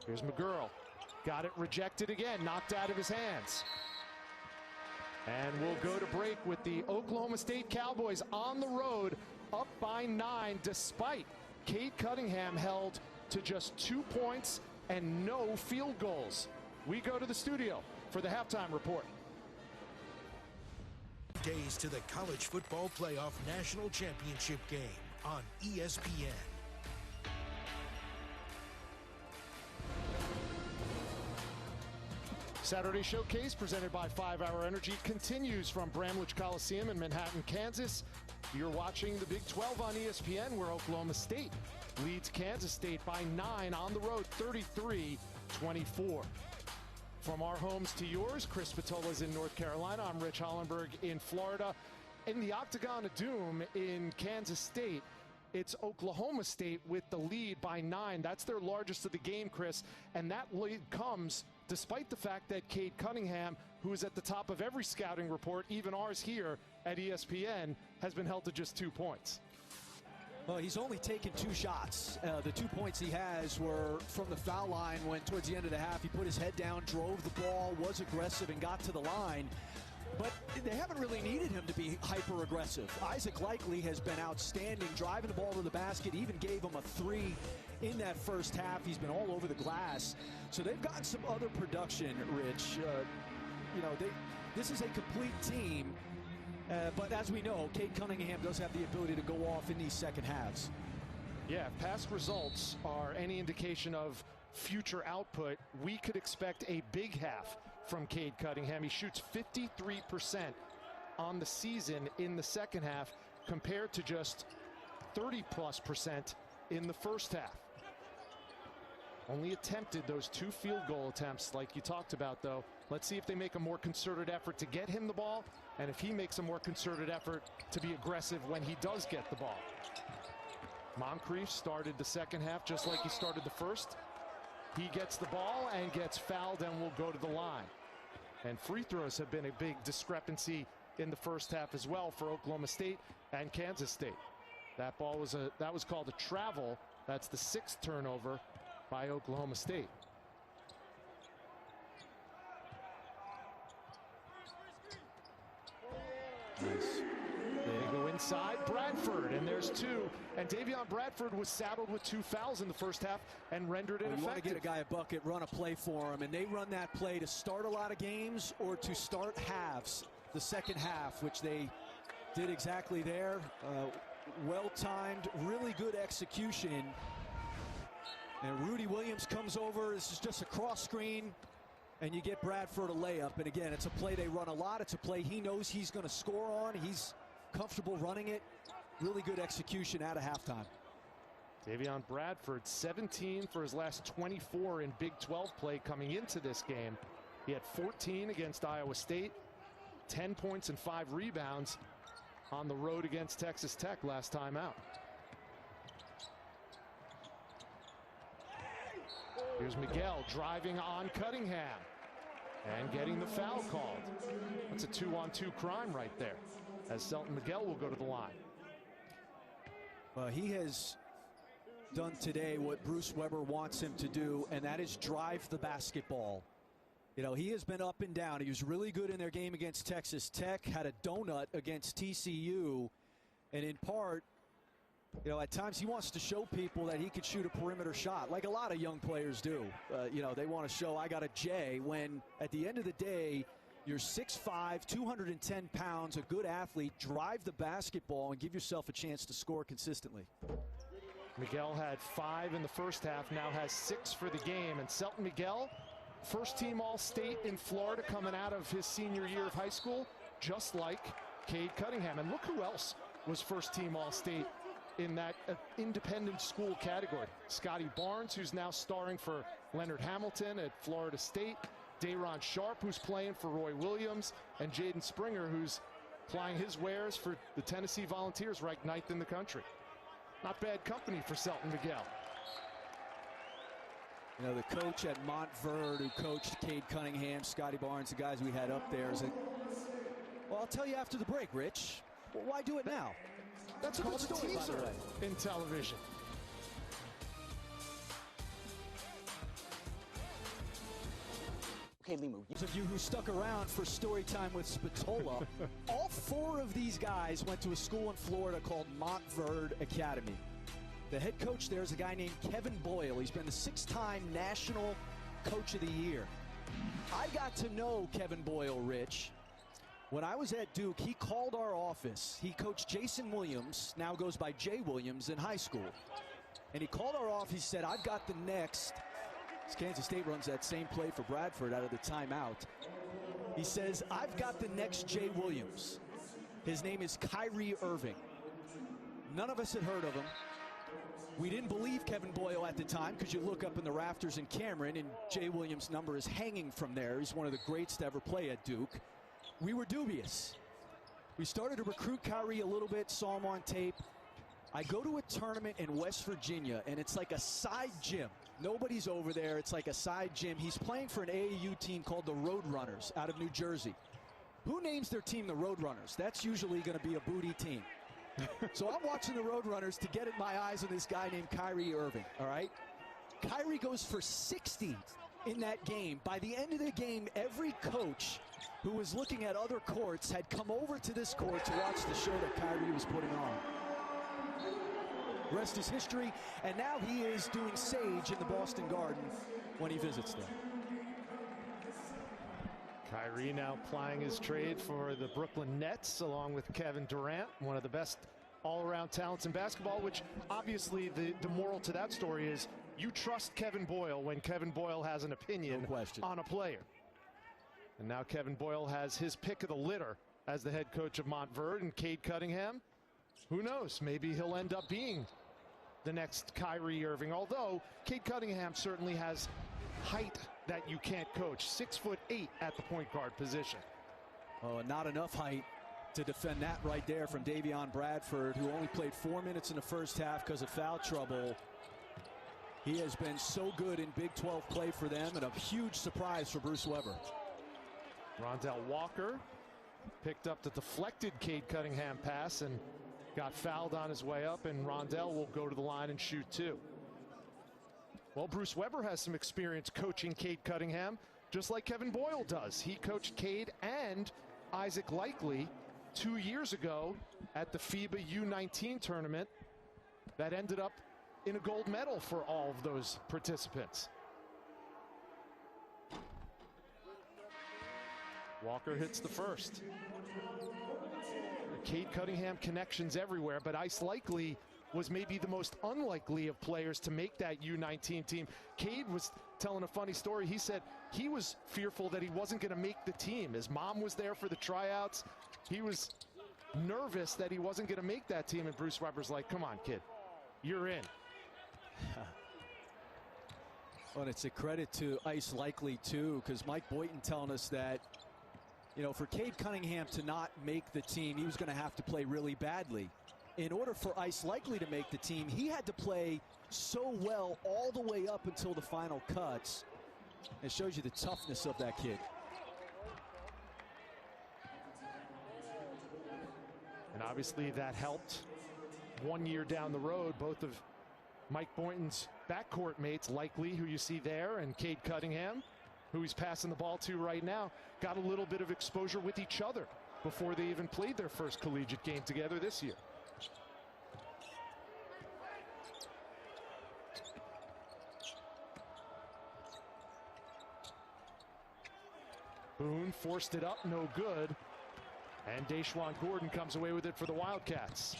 Speaker 1: Here's McGurl. Got it rejected again, knocked out of his hands. And we'll go to break with the Oklahoma State Cowboys on the road, up by 9, despite Cade Cunningham held to just 2 points and no field goals. We go to the studio for the halftime report.
Speaker 3: Days to the College Football Playoff National Championship game on ESPN.
Speaker 1: Saturday Showcase presented by 5 Hour Energy continues from Bramlage Coliseum in Manhattan, Kansas. You're watching the Big 12 on ESPN, where Oklahoma State leads Kansas State by 9 on the road, 33-24. From our homes to yours, Chris Spatola is in North Carolina. I'm Rich Hollenberg in Florida. In the Octagon of Doom in Kansas State, it's Oklahoma State with the lead by 9. That's their largest of the game, Chris. And that lead comes despite the fact that Cade Cunningham, who is at the top of every scouting report, even ours here at ESPN, has been held to just 2 points.
Speaker 2: Well, he's only taken 2 shots. The 2 points he has were from the foul line when towards the end of the half he put his head down, drove the ball, was aggressive, and got to the line. But they haven't really needed him to be hyper-aggressive. Isaac Likely has been outstanding, driving the ball to the basket, even gave him a 3 in that first half. He's been all over the glass. So they've gotten some other production, Rich. This is a complete team. But as we know, Cade Cunningham does have the ability to go off in these second halves.
Speaker 1: Yeah, if past results are any indication of future output, we could expect a big half from Cade Cunningham. He shoots 53% on the season in the second half compared to just 30+% in the first half. Only attempted those 2 field goal attempts like you talked about, though. Let's see if they make a more concerted effort to get him the ball, and if he makes a more concerted effort to be aggressive when he does get the ball. Moncrief started the second half just like he started the first. He gets the ball and gets fouled and will go to the line. And free throws have been a big discrepancy in the first half as well for Oklahoma State and Kansas State. That ball was called a travel. That's the 6th turnover by Oklahoma State. Nice. They go inside. Bradford, and there's 2. And Davion Bradford was saddled with 2 fouls in the first half and rendered it effective.
Speaker 2: You want to get a guy a bucket, run a play for him, and they run that play to start a lot of games or to start halves, the second half, which they did exactly there. Well-timed, really good execution. And Rudy Williams comes over. This is just a cross screen, and you get Bradford a layup. And again, it's a play they run a lot. It's a play he knows he's going to score on. He's comfortable running it. Really good execution out of halftime.
Speaker 1: Davion Bradford, 17 for his last 24 in Big 12 play coming into this game. He had 14 against Iowa State, 10 points and 5 rebounds on the road against Texas Tech last time out. Here's Miguel driving on Cunningham and getting the foul called. That's a 2-on-2 crime right there, as Selton Miguel will go to the line.
Speaker 2: He has done today what Bruce Weber wants him to do, and that is drive the basketball. You know, he has been up and down. He was really good in their game against Texas Tech, had a donut against TCU, and in part, you know, at times he wants to show people that he could shoot a perimeter shot, like a lot of young players do. They want to show, I got a J, when at the end of the day, you're 6'5", 210 pounds, a good athlete. Drive the basketball and give yourself a chance to score consistently.
Speaker 1: Miguel had 5 in the first half, now has 6 for the game. And Selton Miguel, first team All-State in Florida coming out of his senior year of high school, just like Cade Cunningham. And look who else was first team All-State in that independent school category. Scotty Barnes, who's now starring for Leonard Hamilton at Florida State. Day'Ron Sharp, who's playing for Roy Williams. And Jaden Springer, who's plying his wares for the Tennessee Volunteers, ranked 9th in the country. Not bad company for Selton Miguel.
Speaker 2: You know, the coach at Montverde who coached Cade Cunningham, Scotty Barnes, the guys we had up there. Well, I'll tell you after the break, Rich. Well, why do it now?
Speaker 1: That's a good story, by the way, in television.
Speaker 2: Okay, Limu, those of you who stuck around for story time with Spatola, all 4 of these guys went to a school in Florida called Montverde Academy. The head coach there is a guy named Kevin Boyle. He's been the 6-time National Coach of the Year. I got to know Kevin Boyle, Rich. When I was at Duke, he called our office. He coached Jason Williams, now goes by Jay Williams, in high school. And he called our office. He said, I've got the next. Kansas State runs that same play for Bradford out of the timeout. He says, I've got the next Jay Williams. His name is Kyrie Irving. None of us had heard of him. We didn't believe Kevin Boyle at the time because you look up in the rafters in Cameron and Jay Williams' number is hanging from there. He's one of the greats to ever play at Duke. We were dubious. We started to recruit Kyrie a little bit, saw him on tape. I go to a tournament in West Virginia, and it's like a side gym. Nobody's over there. It's like a side gym. He's playing for an AAU team called the Roadrunners out of New Jersey. Who names their team the Roadrunners? That's usually going to be a booty team. So I'm watching the Roadrunners to get my eyes on this guy named Kyrie Irving, all right? Kyrie goes for 60 in that game. By the end of the game, every coach who was looking at other courts had come over to this court to watch the show that Kyrie was putting on. Rest is history, and now he is doing Sage in the Boston Garden when he visits them.
Speaker 1: Kyrie now plying his trade for the Brooklyn Nets along with Kevin Durant, one of the best all-around talents in basketball, which obviously the moral to that story is you trust Kevin Boyle when Kevin Boyle has an opinion on a player. And now Kevin Boyle has his pick of the litter as the head coach of Montverde, and Cade Cunningham, who knows, maybe he'll end up being the next Kyrie Irving, although Cade Cunningham certainly has height that you can't coach. 6'8" at the point guard position.
Speaker 2: Oh, not enough height to defend that right there from Davion Bradford, who only played 4 minutes in the first half because of foul trouble. He has been so good in Big 12 play for them, and a huge surprise for Bruce Weber.
Speaker 1: Rondell Walker picked up the deflected Cade Cunningham pass and got fouled on his way up, and Rondell will go to the line and shoot two. Well, Bruce Weber has some experience coaching Cade Cunningham, just like Kevin Boyle does. He coached Cade and Isaac Likely 2 years ago at the FIBA U19 tournament that ended up in a gold medal for all of those participants. Walker hits the first. Cade Cunningham connections everywhere, but Ice Likely was maybe the most unlikely of players to make that U19 team. Cade was telling a funny story. He said he was fearful that he wasn't going to make the team. His mom was there for the tryouts. He was nervous that he wasn't going to make that team, and Bruce Weber's like, come on, kid, you're in.
Speaker 2: Well, it's a credit to Ice Likely, too, because Mike Boynton telling us that, you know, for Cade Cunningham to not make the team, he was going to have to play really badly. In order for Ice Likely to make the team, he had to play so well all the way up until the final cuts. It shows you the toughness of that kid.
Speaker 1: And obviously that helped 1 year down the road. Both of Mike Boynton's backcourt mates, Likely, who you see there, and Cade Cunningham, who he's passing the ball to right now, got a little bit of exposure with each other before they even played their first collegiate game together this year. Boone forced it up, no good. And Deshaun Gordon comes away with it for the Wildcats.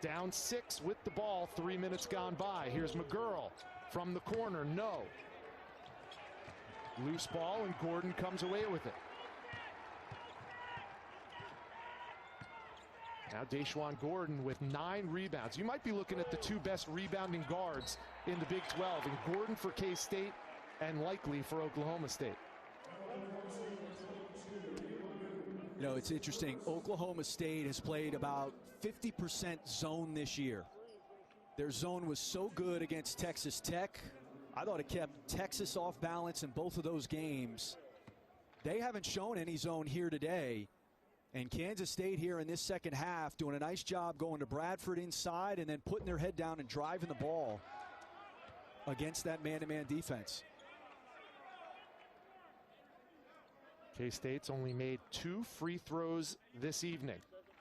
Speaker 1: Down 6 with the ball, 3 minutes gone by. Here's McGurl from the corner, no. Loose ball, and Gordon comes away with it. Now Deshaun Gordon with 9 rebounds. You might be looking at the 2 best rebounding guards in the Big 12, and Gordon for K-State and Likely for Oklahoma State.
Speaker 2: You know, it's interesting. Oklahoma State has played about 50% zone this year. Their zone was so good against Texas Tech. I thought it kept Texas off balance in both of those games. They haven't shown any zone here today. And Kansas State here in this second half doing a nice job going to Bradford inside and then putting their head down and driving the ball against that man-to-man defense.
Speaker 1: K-State's only made 2 free throws this evening,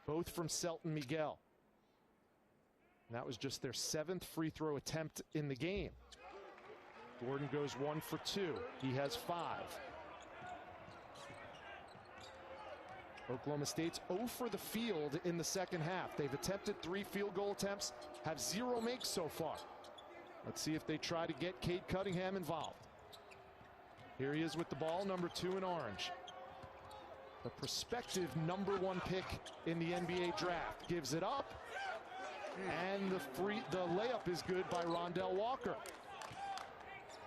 Speaker 1: both from Selton Miguel. And that was just their 7th free throw attempt in the game. Gordon goes 1 for 2. He has 5. Oklahoma State's 0 for the field in the second half. They've attempted 3 field goal attempts, have 0 makes so far. Let's see if they try to get Cade Cunningham involved. Here he is with the ball, number 2 in orange. The prospective number 1 pick in the NBA draft gives it up. And the layup is good by Rondell Walker.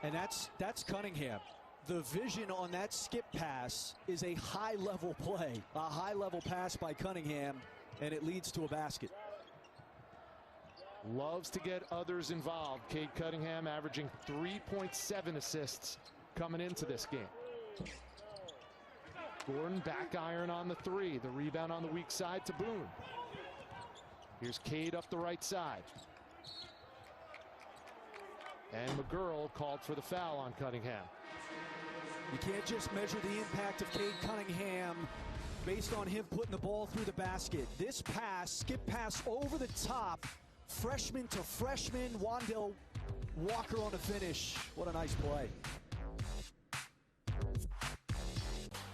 Speaker 2: And that's Cunningham. The vision on that skip pass is a high-level play, a high-level pass by Cunningham, and it leads to a basket.
Speaker 1: Loves to get others involved. Cade Cunningham averaging 3.7 assists coming into this game. Gordon back iron on the three. The rebound on the weak side to Boone. Here's Cade up the right side. And McGurl called for the foul on Cunningham.
Speaker 2: You can't just measure the impact of Cade Cunningham based on him putting the ball through the basket. This pass, skip pass over the top, freshman to freshman, Rondell Walker on the finish. What a nice play.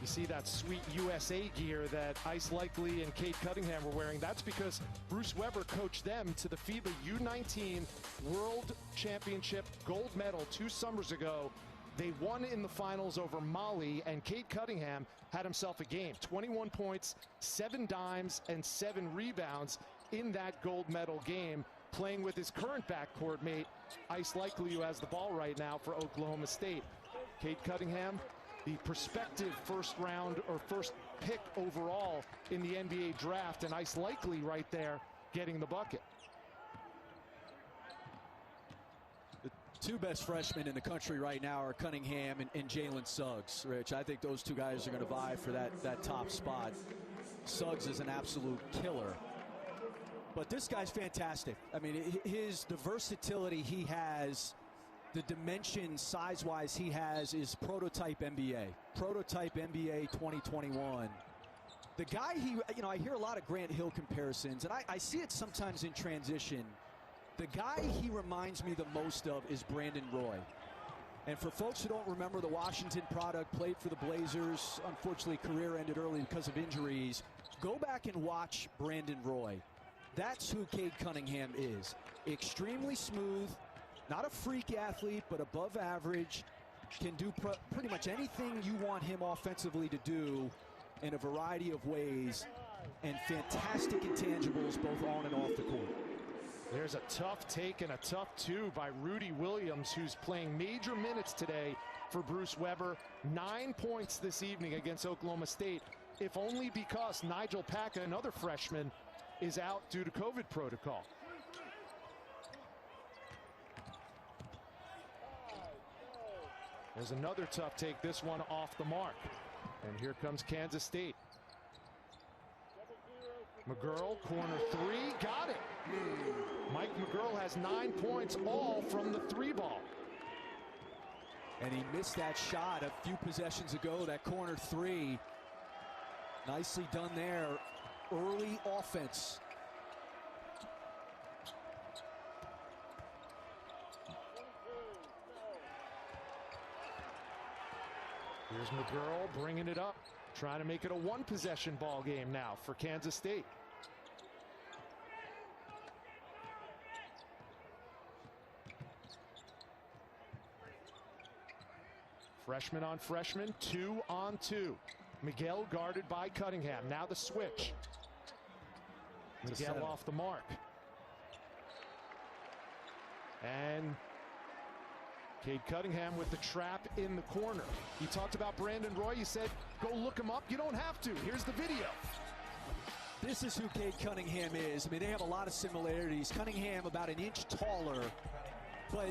Speaker 1: You see that sweet USA gear that Ice Likely and Cade Cunningham were wearing. That's because Bruce Weber coached them to the FIBA U19 World Championship gold medal 2 summers ago. They won in the finals over Mali, and Cade Cunningham had himself a game. 21 points, 7 dimes, and 7 rebounds in that gold medal game, playing with his current backcourt mate, Ice Likely, who has the ball right now for Oklahoma State. Cade Cunningham, the prospective first round or first pick overall in the NBA draft, and Ice Likely right there getting the bucket.
Speaker 2: The 2 best freshmen in the country right now are Cunningham and Jalen Suggs, Rich. I think those 2 guys are going to vie for that top spot. Suggs is an absolute killer. But this guy's fantastic. I mean, the versatility he has, the dimension size-wise he has is prototype NBA. Prototype NBA 2021. The guy I hear a lot of Grant Hill comparisons, and I see it sometimes in transition. The guy he reminds me the most of is Brandon Roy. And for folks who don't remember, the Washington product, played for the Blazers. Unfortunately, career ended early because of injuries. Go back and watch Brandon Roy. That's who Cade Cunningham is. Extremely smooth, not a freak athlete, but above average. Can do pretty much anything you want him offensively to do in a variety of ways. And fantastic intangibles both on and off the court.
Speaker 1: There's a tough take and a tough 2 by Rudy Williams, who's playing major minutes today for Bruce Weber. 9 points this evening against Oklahoma State, if only because Nigel Paca, another freshman, is out due to COVID protocol. There's another tough take, this one off the mark. And here comes Kansas State. McGurl, corner 3, got it. Mike McGurl has 9 points, all from the 3 ball.
Speaker 2: And he missed that shot a few possessions ago, that corner 3. Nicely done there. Early offense.
Speaker 1: Here's McGurl bringing it up, trying to make it a 1-possession ball game now for Kansas State. Freshman on freshman, 2 on 2. Miguel guarded by Cunningham. Now the switch. Miguel off the mark. And Cade Cunningham with the trap in the corner. You talked about Brandon Roy. You said, go look him up. You don't have to. Here's the video.
Speaker 2: This is who Cade Cunningham is. I mean, they have a lot of similarities. Cunningham about an inch taller, but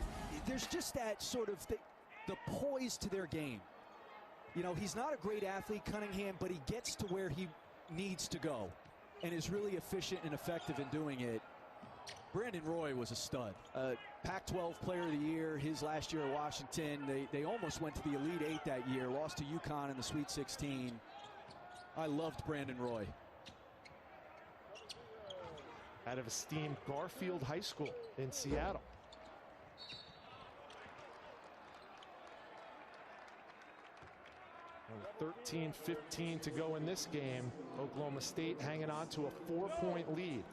Speaker 2: there's just that sort of the poise to their game. You know, he's not a great athlete, Cunningham, but he gets to where he needs to go and is really efficient and effective in doing it. Brandon Roy was a stud. Pac-12 Player of the Year his last year at Washington. They almost went to the Elite 8 that year, lost to UConn in the Sweet 16. I loved Brandon Roy.
Speaker 1: Out of esteemed Garfield High School in Seattle. And 13-15 to go in this game. Oklahoma State hanging on to a 4-point lead.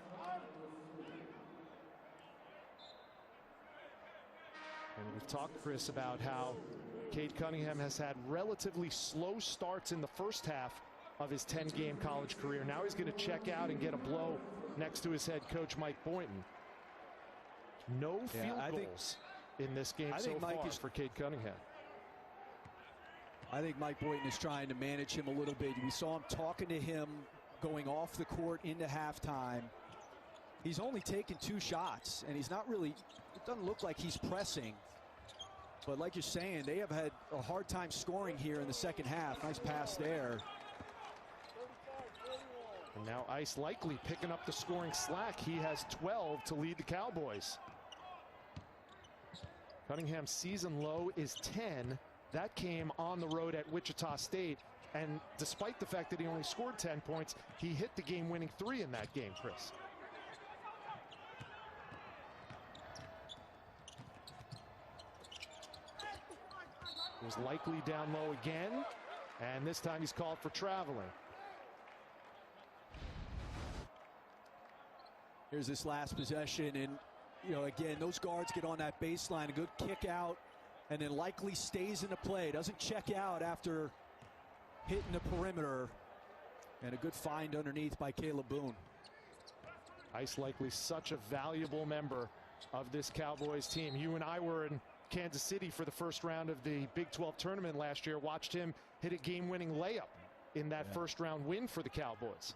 Speaker 1: And we've talked, Chris, about how Cade Cunningham has had relatively slow starts in the first half of his 10-game college career. Now he's going to check out and get a blow next to his head coach, Mike Boynton. No field goals in this game so far for Cade Cunningham.
Speaker 2: I think Mike Boynton is trying to manage him a little bit. We saw him talking to him going off the court into halftime. He's only taken 2 shots, and he's not really, it doesn't look like he's pressing. But like you're saying, they have had a hard time scoring here in the second half. Nice pass there.
Speaker 1: And now Ice Likely picking up the scoring slack. He has 12 to lead the Cowboys. Cunningham's season low is 10. That came on the road at Wichita State. And despite the fact that he only scored 10 points, he hit the game-winning 3 in that game, Chris. It was Likely down low again, and this time he's called for traveling.
Speaker 2: Here's this last possession, and again, those guards get on that baseline, a good kick out, and then Likely stays in the play, doesn't check out after hitting the perimeter, and a good find underneath by Caleb Boone.
Speaker 1: Ice Likely, such a valuable member of this Cowboys team. You and I were in Kansas City for the first round of the Big 12 tournament last year. Watched him hit a game-winning layup in that first round win for the Cowboys.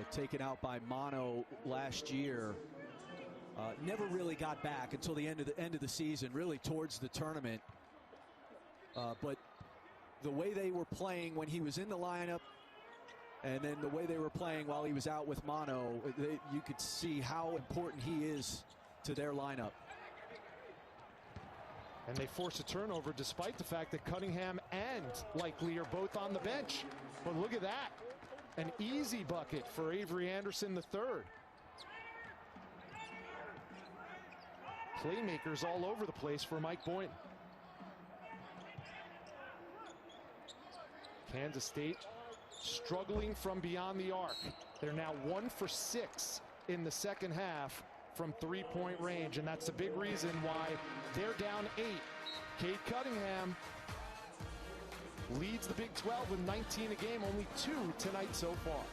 Speaker 2: Taken out by Mono last year. Never really got back until the end of the season, really towards the tournament. But the way they were playing when he was in the lineup, and then the way they were playing while he was out with Mono, you could see how important he is to their lineup.
Speaker 1: And they force a turnover despite the fact that Cunningham and Likely are both on the bench. But look at that. An easy bucket for Avery Anderson III. Playmakers all over the place for Mike Boynton. Kansas State struggling from beyond the arc. They're now 1 for 6 in the second half from three-point range, and that's the big reason why they're down 8. Cade Cunningham leads the Big 12 with 19 a game, only 2 tonight so far.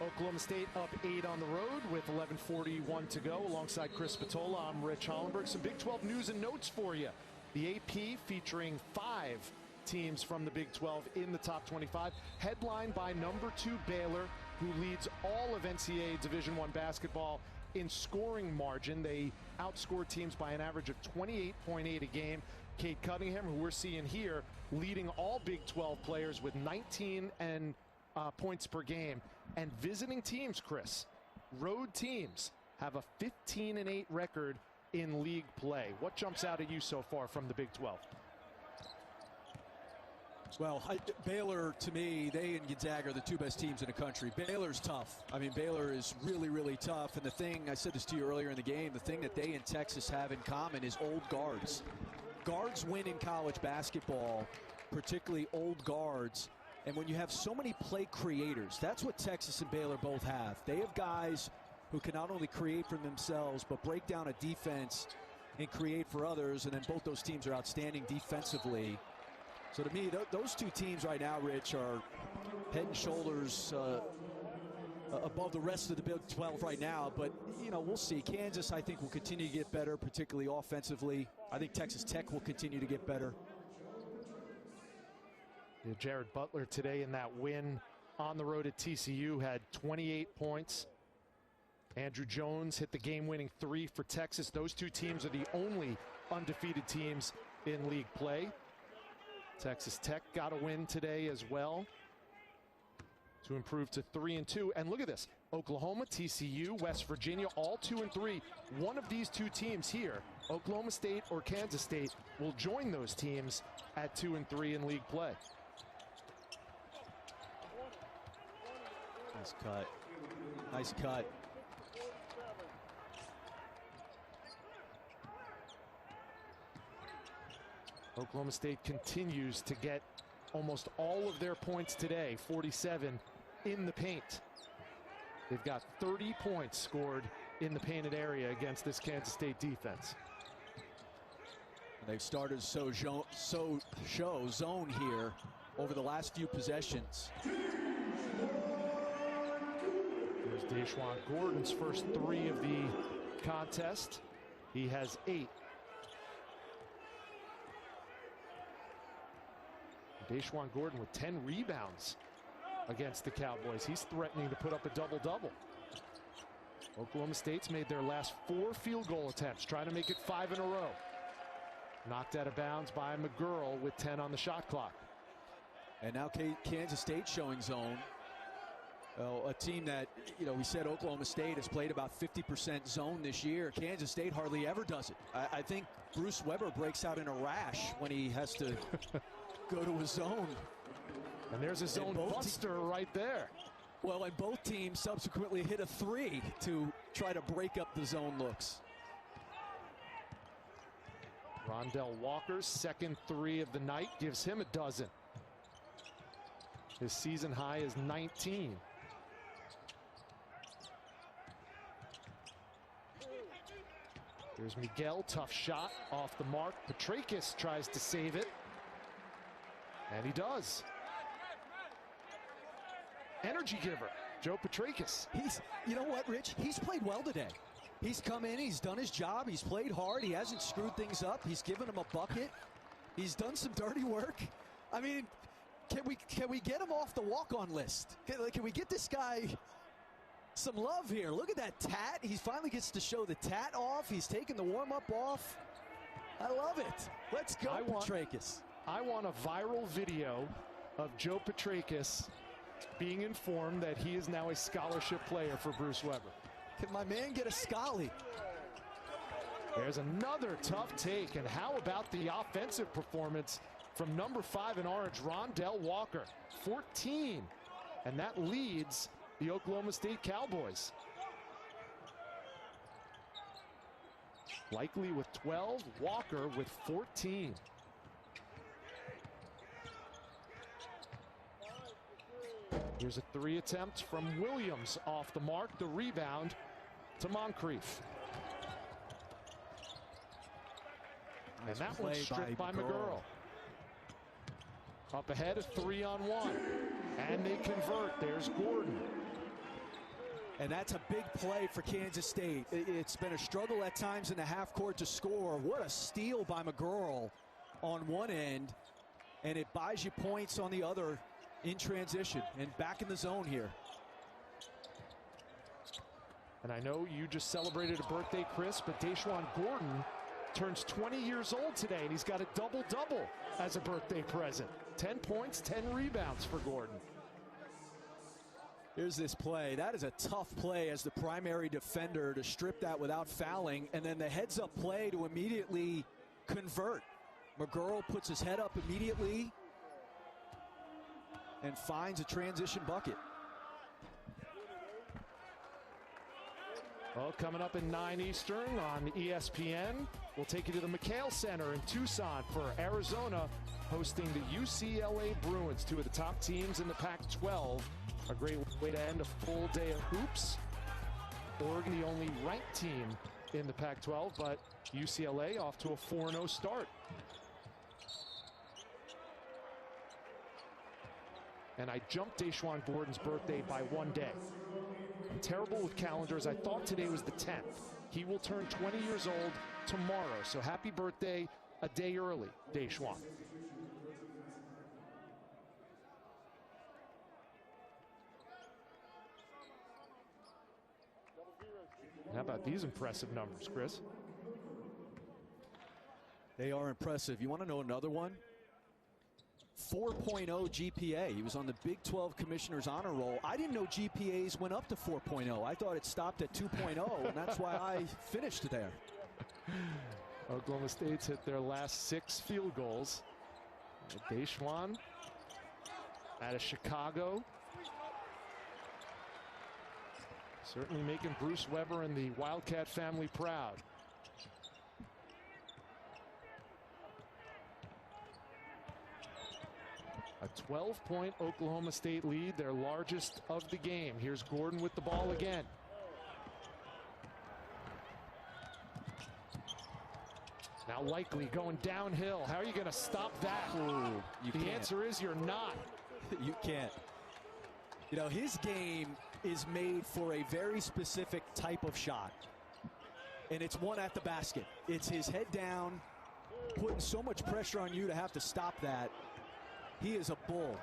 Speaker 1: Oklahoma State up 8 on the road with 11:41 to go. Alongside Chris Spatola, I'm Rich Hollenberg. Some Big 12 news and notes for you. The AP featuring 5 teams from the Big 12 in the top 25, headlined by number 2 Baylor, who leads all of NCAA Division I basketball in scoring margin. They outscore teams by an average of 28.8 a game. Cade Cunningham, who we're seeing here, leading all Big 12 players with 19 points per game. And visiting teams, Chris, road teams, have a 15-8 record in league play. What jumps out at you so far from the Big 12?
Speaker 2: Well, Baylor, to me, they and Gonzaga are the 2 best teams in the country. Baylor's tough. I mean, Baylor is really, really tough. And the thing, I said this to you earlier in the game, the thing that they and Texas have in common is old guards. Guards win in college basketball, particularly old guards. And when you have so many play creators, that's what Texas and Baylor both have. They have guys who can not only create for themselves, but break down a defense and create for others. And then both those teams are outstanding defensively. So to me, those 2 teams right now, Rich, are head and shoulders above the rest of the Big 12 right now. But, we'll see. Kansas, I think, will continue to get better, particularly offensively. I think Texas Tech will continue to get better.
Speaker 1: Jared Butler today in that win on the road at TCU had 28 points. Andrew Jones hit the game-winning 3 for Texas. Those 2 teams are the only undefeated teams in league play. Texas Tech got a win today as well to improve to 3-2. And look at this. Oklahoma, TCU, West Virginia, all 2-3. One of these 2 teams here, Oklahoma State or Kansas State, will join those teams at 2-3 in league play.
Speaker 2: Nice cut. Nice cut.
Speaker 1: Oklahoma State continues to get almost all of their points today, 47 in the paint. They've got 30 points scored in the painted area against this Kansas State defense.
Speaker 2: They've started to show zone here over the last few possessions.
Speaker 1: There's Deshaun Gordon's first 3 of the contest. He has 8. Deshaun Gordon with 10 rebounds against the Cowboys. He's threatening to put up a double-double. Oklahoma State's made their last 4 field goal attempts, trying to make it 5 in a row. Knocked out of bounds by McGurl with 10 on the shot clock.
Speaker 2: And now Kansas State showing zone. A team that, we said Oklahoma State has played about 50% zone this year. Kansas State hardly ever does it. I think Bruce Weber breaks out in a rash when he has to go to a zone.
Speaker 1: And there's a zone buster right there.
Speaker 2: Well, and both teams subsequently hit a 3 to try to break up the zone looks.
Speaker 1: Rondell Walker's second 3 of the night gives him a dozen. His season high is 19. Here's Miguel, tough shot off the mark. Petrakis tries to save it. And he does. Energy giver, Joe Petrakis.
Speaker 2: You know what, Rich? He's played well today. He's come in, he's done his job, he's played hard, he hasn't screwed things up, he's given him a bucket, he's done some dirty work. I mean, can we get him off the walk-on list? Can we get this guy some love here? Look at that tat. He finally gets to show the tat off. He's taking the warm-up off. I love it. Let's go, Petrakis.
Speaker 1: I want a viral video of Joe Petrakis being informed that he is now a scholarship player for Bruce Weber.
Speaker 2: Can my man get a Scully?
Speaker 1: There's another tough take, and how about the offensive performance from number 5 in orange, Rondell Walker, 14, and that leads the Oklahoma State Cowboys. Likely with 12, Walker with 14. Here's a 3 attempt from Williams off the mark. The rebound to Moncrief. And that one's stripped by McGurl. Up ahead, a 3-on-1. And they convert. There's Gordon.
Speaker 2: And that's a big play for Kansas State. It's been a struggle at times in the half court to score. What a steal by McGurl on one end. And it buys you points on the other in transition and back in the zone here.
Speaker 1: And I know you just celebrated a birthday, Chris, but Deshaun Gordon turns 20 years old today, and he's got a double-double as a birthday present. 10 points, 10 rebounds for Gordon.
Speaker 2: Here's this play. That is a tough play as the primary defender to strip that without fouling, and then the heads-up play to immediately convert. McGurl puts his head up immediately and finds a transition bucket.
Speaker 1: Well, coming up at 9 Eastern on ESPN, we'll take you to the McHale Center in Tucson for Arizona hosting the UCLA Bruins, 2 of the top teams in the Pac-12. A great way to end a full day of hoops. Oregon, the only ranked team in the Pac-12, but UCLA off to a 4-0 start. And I jumped Deshaun Gordon's birthday by 1 day. I'm terrible with calendars. I thought today was the 10th. He will turn 20 years old tomorrow. So happy birthday a day early, Deshaun. How about these impressive numbers, Chris?
Speaker 2: They are impressive. You want to know another one? 4.0 GPA. He was on the Big 12 Commissioner's Honor Roll. I didn't know GPAs went up to 4.0. I thought it stopped at 2.0, and that's why I finished there.
Speaker 1: Oklahoma State's hit their last 6 field goals. Deshaun out of Chicago. Certainly making Bruce Weber and the Wildcat family proud. A 12-point Oklahoma State lead, their largest of the game. Here's Gordon with the ball again. Now Likely going downhill. How are you going to stop that?
Speaker 2: Ooh,
Speaker 1: the answer is you're not.
Speaker 2: You can't. You know, his game is made for a very specific type of shot. And it's one at the basket. It's his head down, putting so much pressure on you to have to stop that. He is a bull.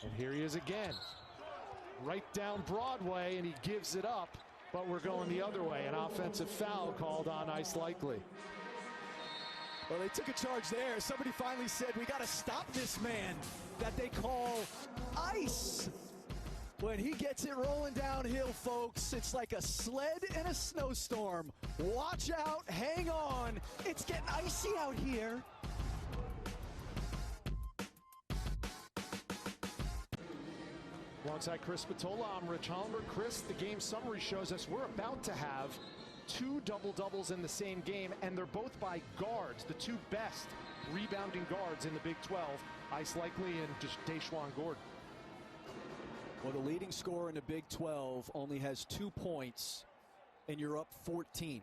Speaker 1: And here he is again. Right down Broadway, and he gives it up. But we're going the other way. An offensive foul called on Ice Likely.
Speaker 2: Well, they took a charge there. Somebody finally said, we got to stop this man that they call Ice. When he gets it rolling downhill, folks, it's like a sled in a snowstorm. Watch out, hang on. It's getting icy out here.
Speaker 1: Alongside Chris Spatola, I'm Rich Hollenberg. Chris, the game summary shows us we're about to have two double-doubles in the same game, and they're both by guards, the two best rebounding guards in the Big 12, Ice Likely and Deshaun Gordon.
Speaker 2: Well, the leading scorer in the Big 12 only has 2 points, and you're up 14.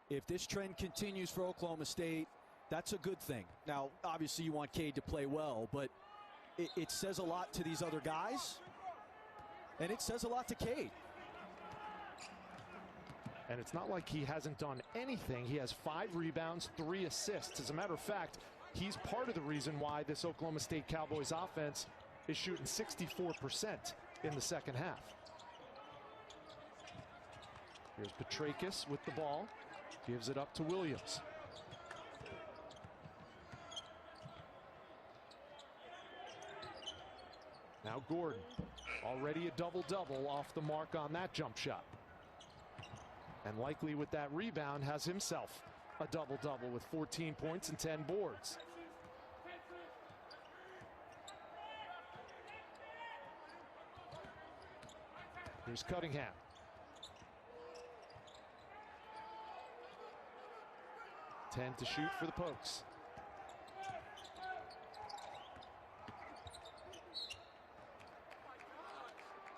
Speaker 2: If this trend continues for Oklahoma State, that's a good thing. Now, obviously, you want Cade to play well, but it says a lot to these other guys, and it says a lot to Cade.
Speaker 1: And it's not like he hasn't done anything. He has 5 rebounds, 3 assists. As a matter of fact, he's part of the reason why this Oklahoma State Cowboys offense is shooting 64% in the second half. Here's Petrakis with the ball. Gives it up to Williams. Now Gordon, already a double-double off the mark on that jump shot. And Likely with that rebound has himself a double-double with 14 points and 10 boards. Here's Cunningham. Ten to shoot for the Pokes.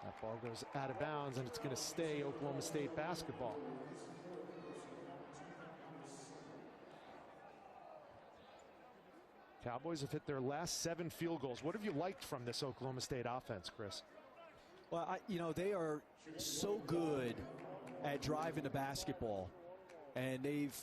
Speaker 1: That ball goes out of bounds, and it's going to stay Oklahoma State basketball. Cowboys have hit their last 7 field goals. What have you liked from this Oklahoma State offense, Chris?
Speaker 2: Well, you know, they are so good at driving the basketball, and they've,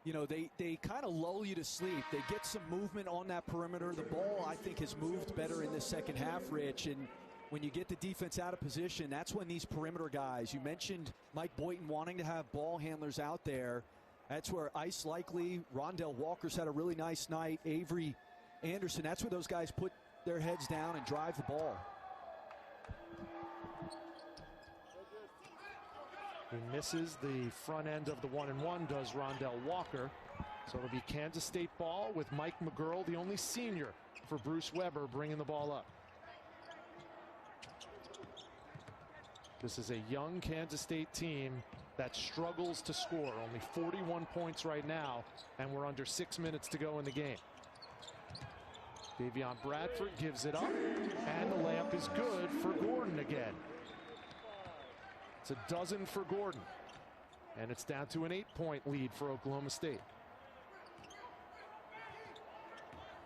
Speaker 2: you know, they kind of lull you to sleep. They get some movement on that perimeter. The ball, I think, has moved better in the second half, Rich, and when you get the defense out of position, that's when these perimeter guys, you mentioned Mike Boynton wanting to have ball handlers out there. That's where Ice Likely, Rondell Walker's had a really nice night, Avery Anderson, that's where those guys put their heads down and drive the ball.
Speaker 1: He misses the front end of the 1-and-1, does Rondell Walker. So it'll be Kansas State ball with Mike McGurl, the only senior for Bruce Weber, bringing the ball up. This is a young Kansas State team that struggles to score. Only 41 points right now, and we're under 6 minutes to go in the game. Davion Bradford gives it up, and the layup is good for Gordon again. It's a dozen for Gordon, and it's down to an 8-point lead for Oklahoma State.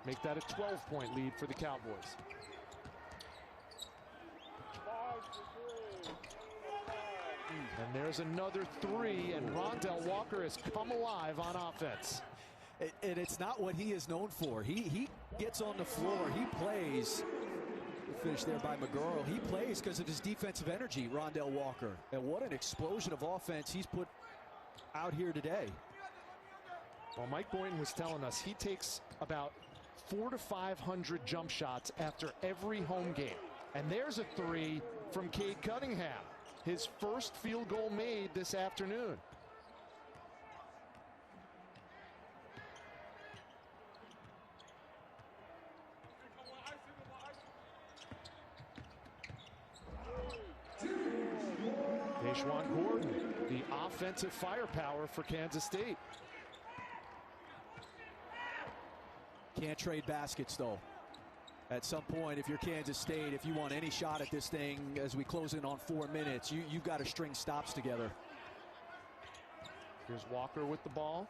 Speaker 1: Make that a 12-point lead for the Cowboys. And there's another 3, and Rondell Walker has come alive on offense.
Speaker 2: And it's not what he is known for. He gets on the floor, he plays. Finished there by McGurl. He plays because of his defensive energy, Rondell Walker. And what an explosion of offense he's put out here today.
Speaker 1: Well, Mike Boynton was telling us he takes about 400 to 500 jump shots after every home game. And there's a 3 from Cade Cunningham. His first field goal made this afternoon. Deshaun Gordon, the offensive firepower for Kansas State.
Speaker 2: Can't trade baskets, though. At some point, if you're Kansas State, if you want any shot at this thing as we close in on 4 minutes, you've got to string stops together.
Speaker 1: Here's Walker with the ball.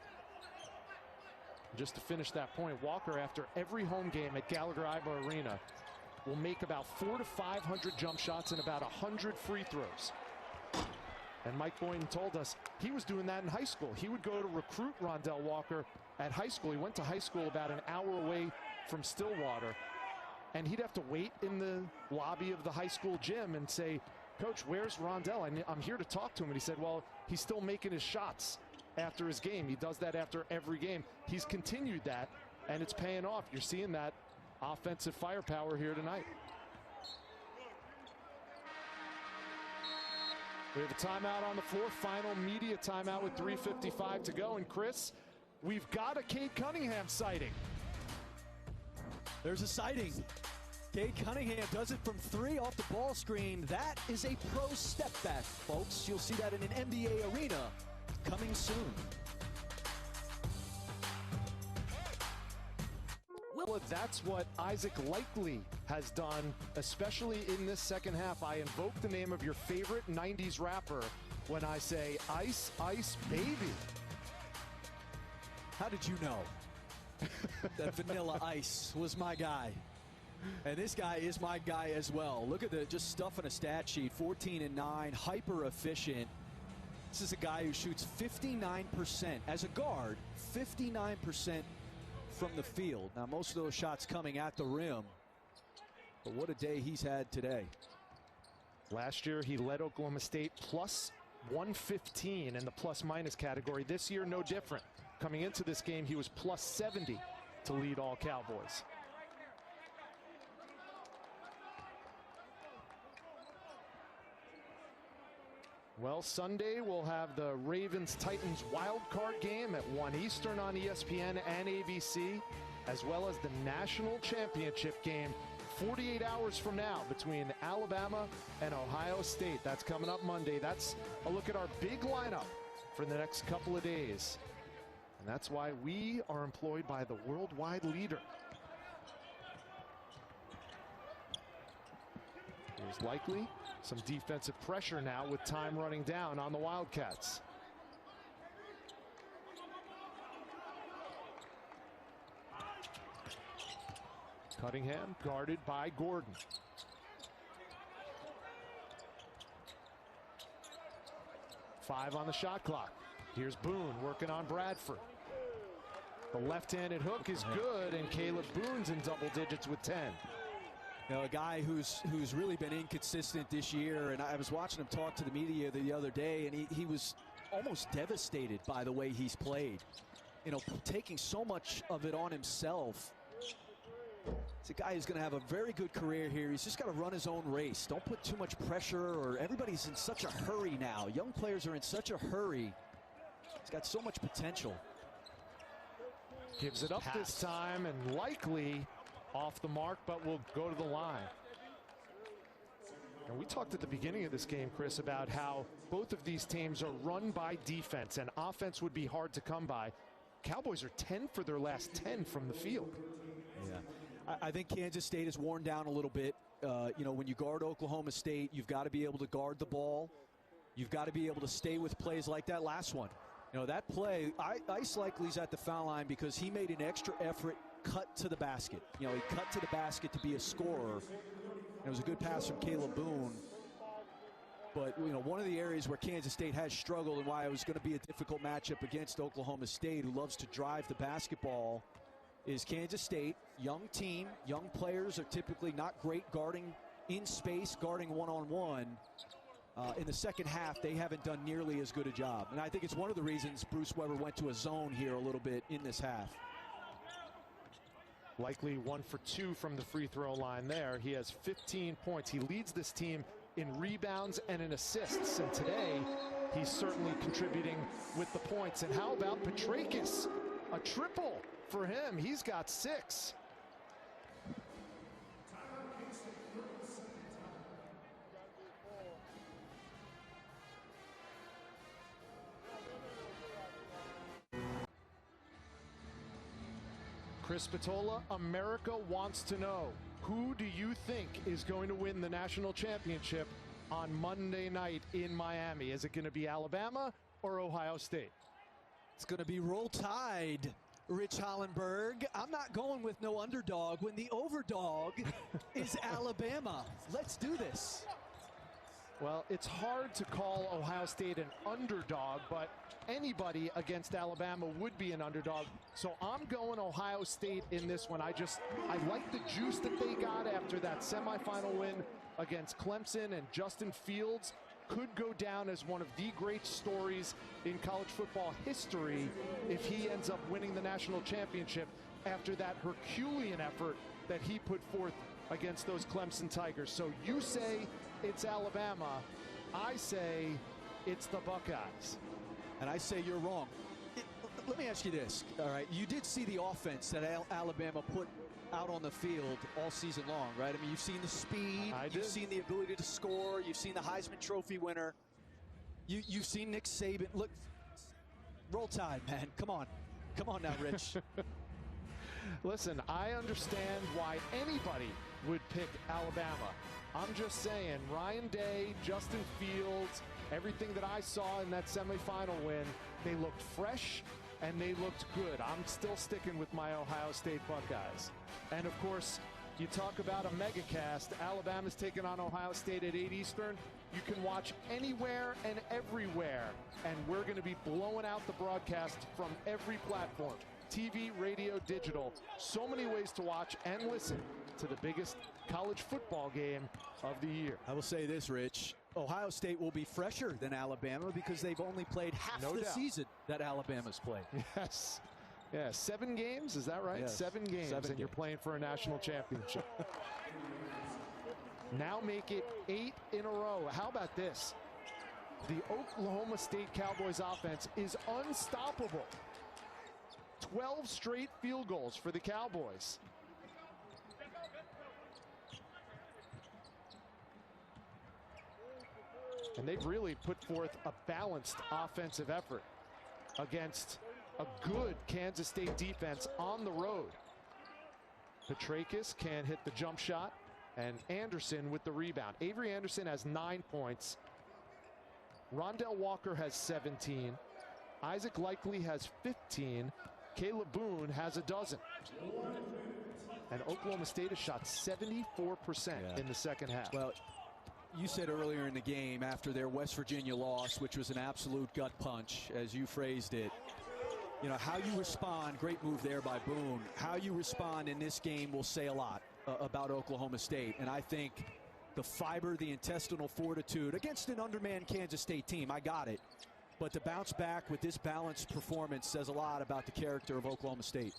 Speaker 1: Just to finish that point, Walker, after every home game at Gallagher-Iba Arena, will make about 400 to 500 jump shots and about 100 free throws. And Mike Boynton told us he was doing that in high school. He would go to recruit Rondell Walker at high school. He went to high school about an hour away from Stillwater. And he'd have to wait in the lobby of the high school gym and say, "Coach, where's Rondell? I'm here to talk to him." And he said, "Well, he's still making his shots after his game. He does that after every game." He's continued that, and it's paying off. You're seeing that offensive firepower here tonight. We have a timeout on the floor, final media timeout with 3:55 to go. And Chris, we've got a Cade Cunningham sighting.
Speaker 2: There's a sighting. Cade Cunningham does it from 3 off the ball screen. That is a pro step back, folks. You'll see that in an NBA arena coming soon.
Speaker 1: Well, that's what Isaac Likely has done, especially in this second half. I invoke the name of your favorite 90s rapper when I say Ice Ice Baby.
Speaker 2: How did you know that Vanilla Ice was my guy? And this guy is my guy as well. Look at the just stuff on a stat sheet. 14 and 9, hyper efficient. This is a guy who shoots 59% as a guard, 59% from the field. Now, most of those shots coming at the rim. But what a day he's had today.
Speaker 1: Last year, he led Oklahoma State plus 115 in the plus-minus category. This year, no different. Coming into this game, he was plus 70 to lead all Cowboys. Well, Sunday we'll have the Ravens-Titans wild card game at 1 Eastern on ESPN and ABC, as well as the national championship game 48 hours from now between Alabama and Ohio State. That's coming up Monday. That's a look at our big lineup for the next couple of days. And that's why we are employed by the worldwide leader. Here's Likely. Some defensive pressure now with time running down on the Wildcats. Cunningham guarded by Gordon. Five on the shot clock. Here's Boone working on Bradford. The left-handed hook is good, and Caleb Boone's in double digits with 10.
Speaker 2: You know, a guy who's really been inconsistent this year, and I was watching him talk to the media the other day, and he was almost devastated by the way he's played. You know, taking so much of it on himself. It's a guy who's going to have a very good career here. He's just got to run his own race. Don't put too much pressure, or everybody's in such a hurry now. Young players are in such a hurry. He's got so much potential.
Speaker 1: Gives it up this time, and Likely off the mark, but will go to the line. And we talked at the beginning of this game, Chris, about how both of these teams are run by defense, and offense would be hard to come by. Cowboys are 10 for their last 10 from the field.
Speaker 2: Yeah, I think Kansas State has worn down a little bit. You know, when you guard Oklahoma State, you've got to be able to guard the ball. You've got to be able to stay with plays like that last one. You know, that play, Ice Likely's at the foul line because he made an extra effort, cut to the basket. You know, he cut to the basket to be a scorer. And it was a good pass from Caleb Boone. But, you know, one of the areas where Kansas State has struggled and why it was going to be a difficult matchup against Oklahoma State, who loves to drive the basketball, is Kansas State. Young team, young players are typically not great guarding in space, guarding one-on-one. In the second half, they haven't done nearly as good a job. And I think it's one of the reasons Bruce Weber went to a zone here a little bit in this half.
Speaker 1: Likely 1 for 2 from the free throw line there. He has 15 points. He leads this team in rebounds and in assists. And today, he's certainly contributing with the points. And how about Petrakis? A triple for him. He's got 6. Chris Spatola, America wants to know, who do you think is going to win the national championship on Monday night in Miami? Is it going to be Alabama or Ohio State?
Speaker 2: It's going to be Roll Tide, Rich Hollenberg. I'm not going with no underdog when the overdog is Alabama. Let's do this.
Speaker 1: Well, it's hard to call Ohio State an underdog, but anybody against Alabama would be an underdog. So I'm going Ohio State in this one. I like the juice that they got after that semifinal win against Clemson, and Justin Fields could go down as one of the great stories in college football history if he ends up winning the national championship after that Herculean effort that he put forth against those Clemson Tigers. So you say it's Alabama. I say it's the Buckeyes.
Speaker 2: And I say you're wrong. Let me ask you this. All right, you did see the offense that Alabama put out on the field all season long, right? I mean, you've seen the speed, you've seen the ability to score, you've seen the Heisman Trophy winner, you've seen Nick Saban. Look, Roll Tide, man. Come on now, Rich.
Speaker 1: Listen, I understand why anybody would pick Alabama. I'm just saying, Ryan Day, Justin Fields, everything that I saw in that semifinal win, they looked fresh and they looked good. I'm still sticking with my Ohio State Buckeyes. And of course, you talk about a megacast. Alabama's taking on Ohio State at 8 Eastern. You can watch anywhere and everywhere. And we're going to be blowing out the broadcast from every platform. TV, radio, digital. So many ways to watch and listen to the biggest college football game of the year.
Speaker 2: I will say this, Rich. Ohio State will be fresher than Alabama because they've only played half the season that Alabama's played.
Speaker 1: Yes. Yeah, 7 games, is that right?
Speaker 2: Yes.
Speaker 1: 7 games, and you're playing for a national championship. Now make it 8 in a row. How about this? The Oklahoma State Cowboys offense is unstoppable. 12 straight field goals for the Cowboys. And they've really put forth a balanced offensive effort against a good Kansas State defense on the road. Petrakis can hit the jump shot, and Anderson with the rebound. Avery Anderson has 9 points. Rondell Walker has 17. Isaac Likely has 15. Caleb Boone has a dozen. And Oklahoma State has shot 74% in the second half.
Speaker 2: Well, you said earlier in the game, after their West Virginia loss, which was an absolute gut punch, as you phrased it, you know, how you respond, great move there by Boone, how you respond in this game will say a lot about Oklahoma State. And I think the fiber, the intestinal fortitude against an undermanned Kansas State team, I got it. But to bounce back with this balanced performance says a lot about the character of Oklahoma State.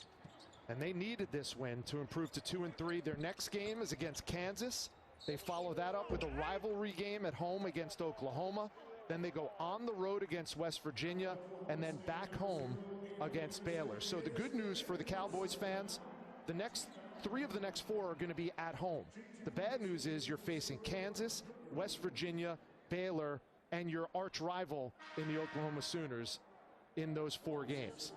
Speaker 1: And they needed this win to improve to 2-3. Their next game is against Kansas. They follow that up with a rivalry game at home against Oklahoma. Then they go on the road against West Virginia and then back home against Baylor. So the good news for the Cowboys fans, the next 3 of the next 4 are going to be at home. The bad news is you're facing Kansas, West Virginia, Baylor, and your arch rival in the Oklahoma Sooners in those 4 games.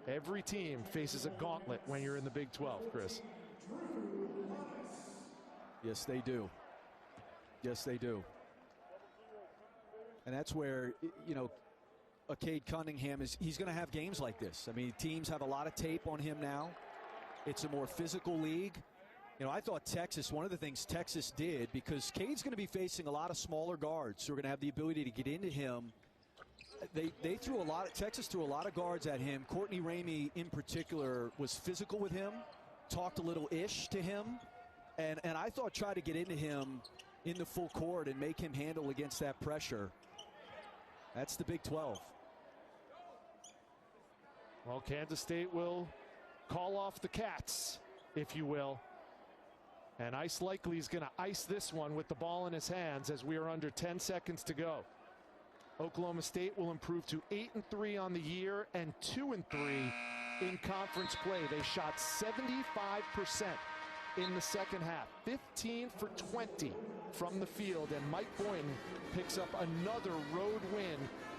Speaker 1: Every team faces a gauntlet when you're in the Big 12, Chris.
Speaker 2: Yes, they do. Yes, they do. And that's where, you know, Cade Cunningham he's going to have games like this. I mean, teams have a lot of tape on him now. It's a more physical league. You know, I thought Texas, one of the things Texas did, because Cade's going to be facing a lot of smaller guards who are going to have the ability to get into him. They threw a lot, Texas threw a lot of guards at him. Courtney Ramey in particular was physical with him, talked a little ish to him. And I thought try to get into him in the full court and make him handle against that pressure. That's the Big 12.
Speaker 1: Well, Kansas State will call off the Cats, if you will. And Ice Likely is going to ice this one with the ball in his hands as we are under 10 seconds to go. Oklahoma State will improve to 8-3 on the year and 2-3 in conference play. They shot 75% in the second half, 15 for 20 from the field, and Mike Boynton picks up another road win,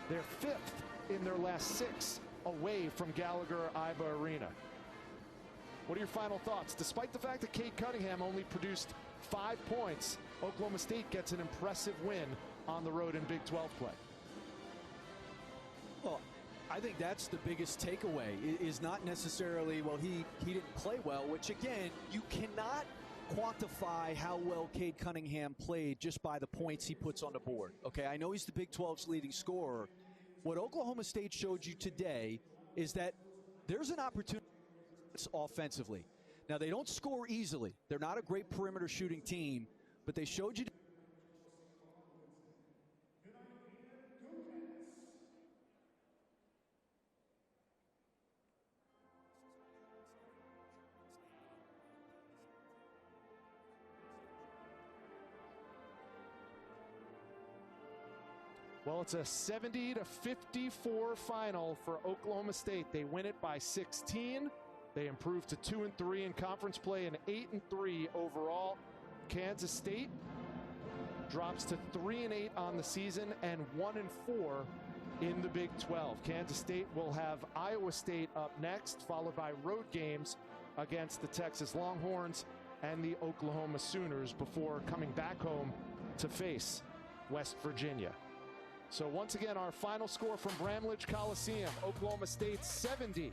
Speaker 1: their 5th in their last 6 away from Gallagher-Iba Arena. What are your final thoughts? Despite the fact that Cade Cunningham only produced 5 points, Oklahoma State gets an impressive win on the road in Big 12 play.
Speaker 2: Well, I think that's the biggest takeaway, is not necessarily, well, he didn't play well, which, again, you cannot quantify how well Cade Cunningham played just by the points he puts on the board. Okay, I know he's the Big 12's leading scorer. What Oklahoma State showed you today is that there's an opportunity offensively. Now, they don't score easily. They're not a great perimeter shooting team, but they showed you.
Speaker 1: Well, it's a 70-54 final for Oklahoma State. They win it by 16. They improve to 2-3 in conference play and 8-3 overall. Kansas State drops to 3-8 on the season and 1-4 in the Big 12. Kansas State will have Iowa State up next, followed by road games against the Texas Longhorns and the Oklahoma Sooners before coming back home to face West Virginia. So once again, our final score from Bramlage Coliseum: Oklahoma State 70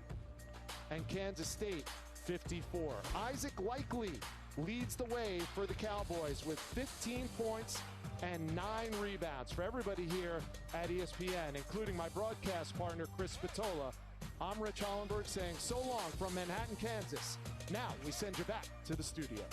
Speaker 1: and Kansas State 54. Isaac Likely leads the way for the Cowboys with 15 points and 9 rebounds. For everybody here at ESPN, including my broadcast partner Chris Spatola, I'm Rich Hollenberg saying so long from Manhattan, Kansas. Now we send you back to the studio.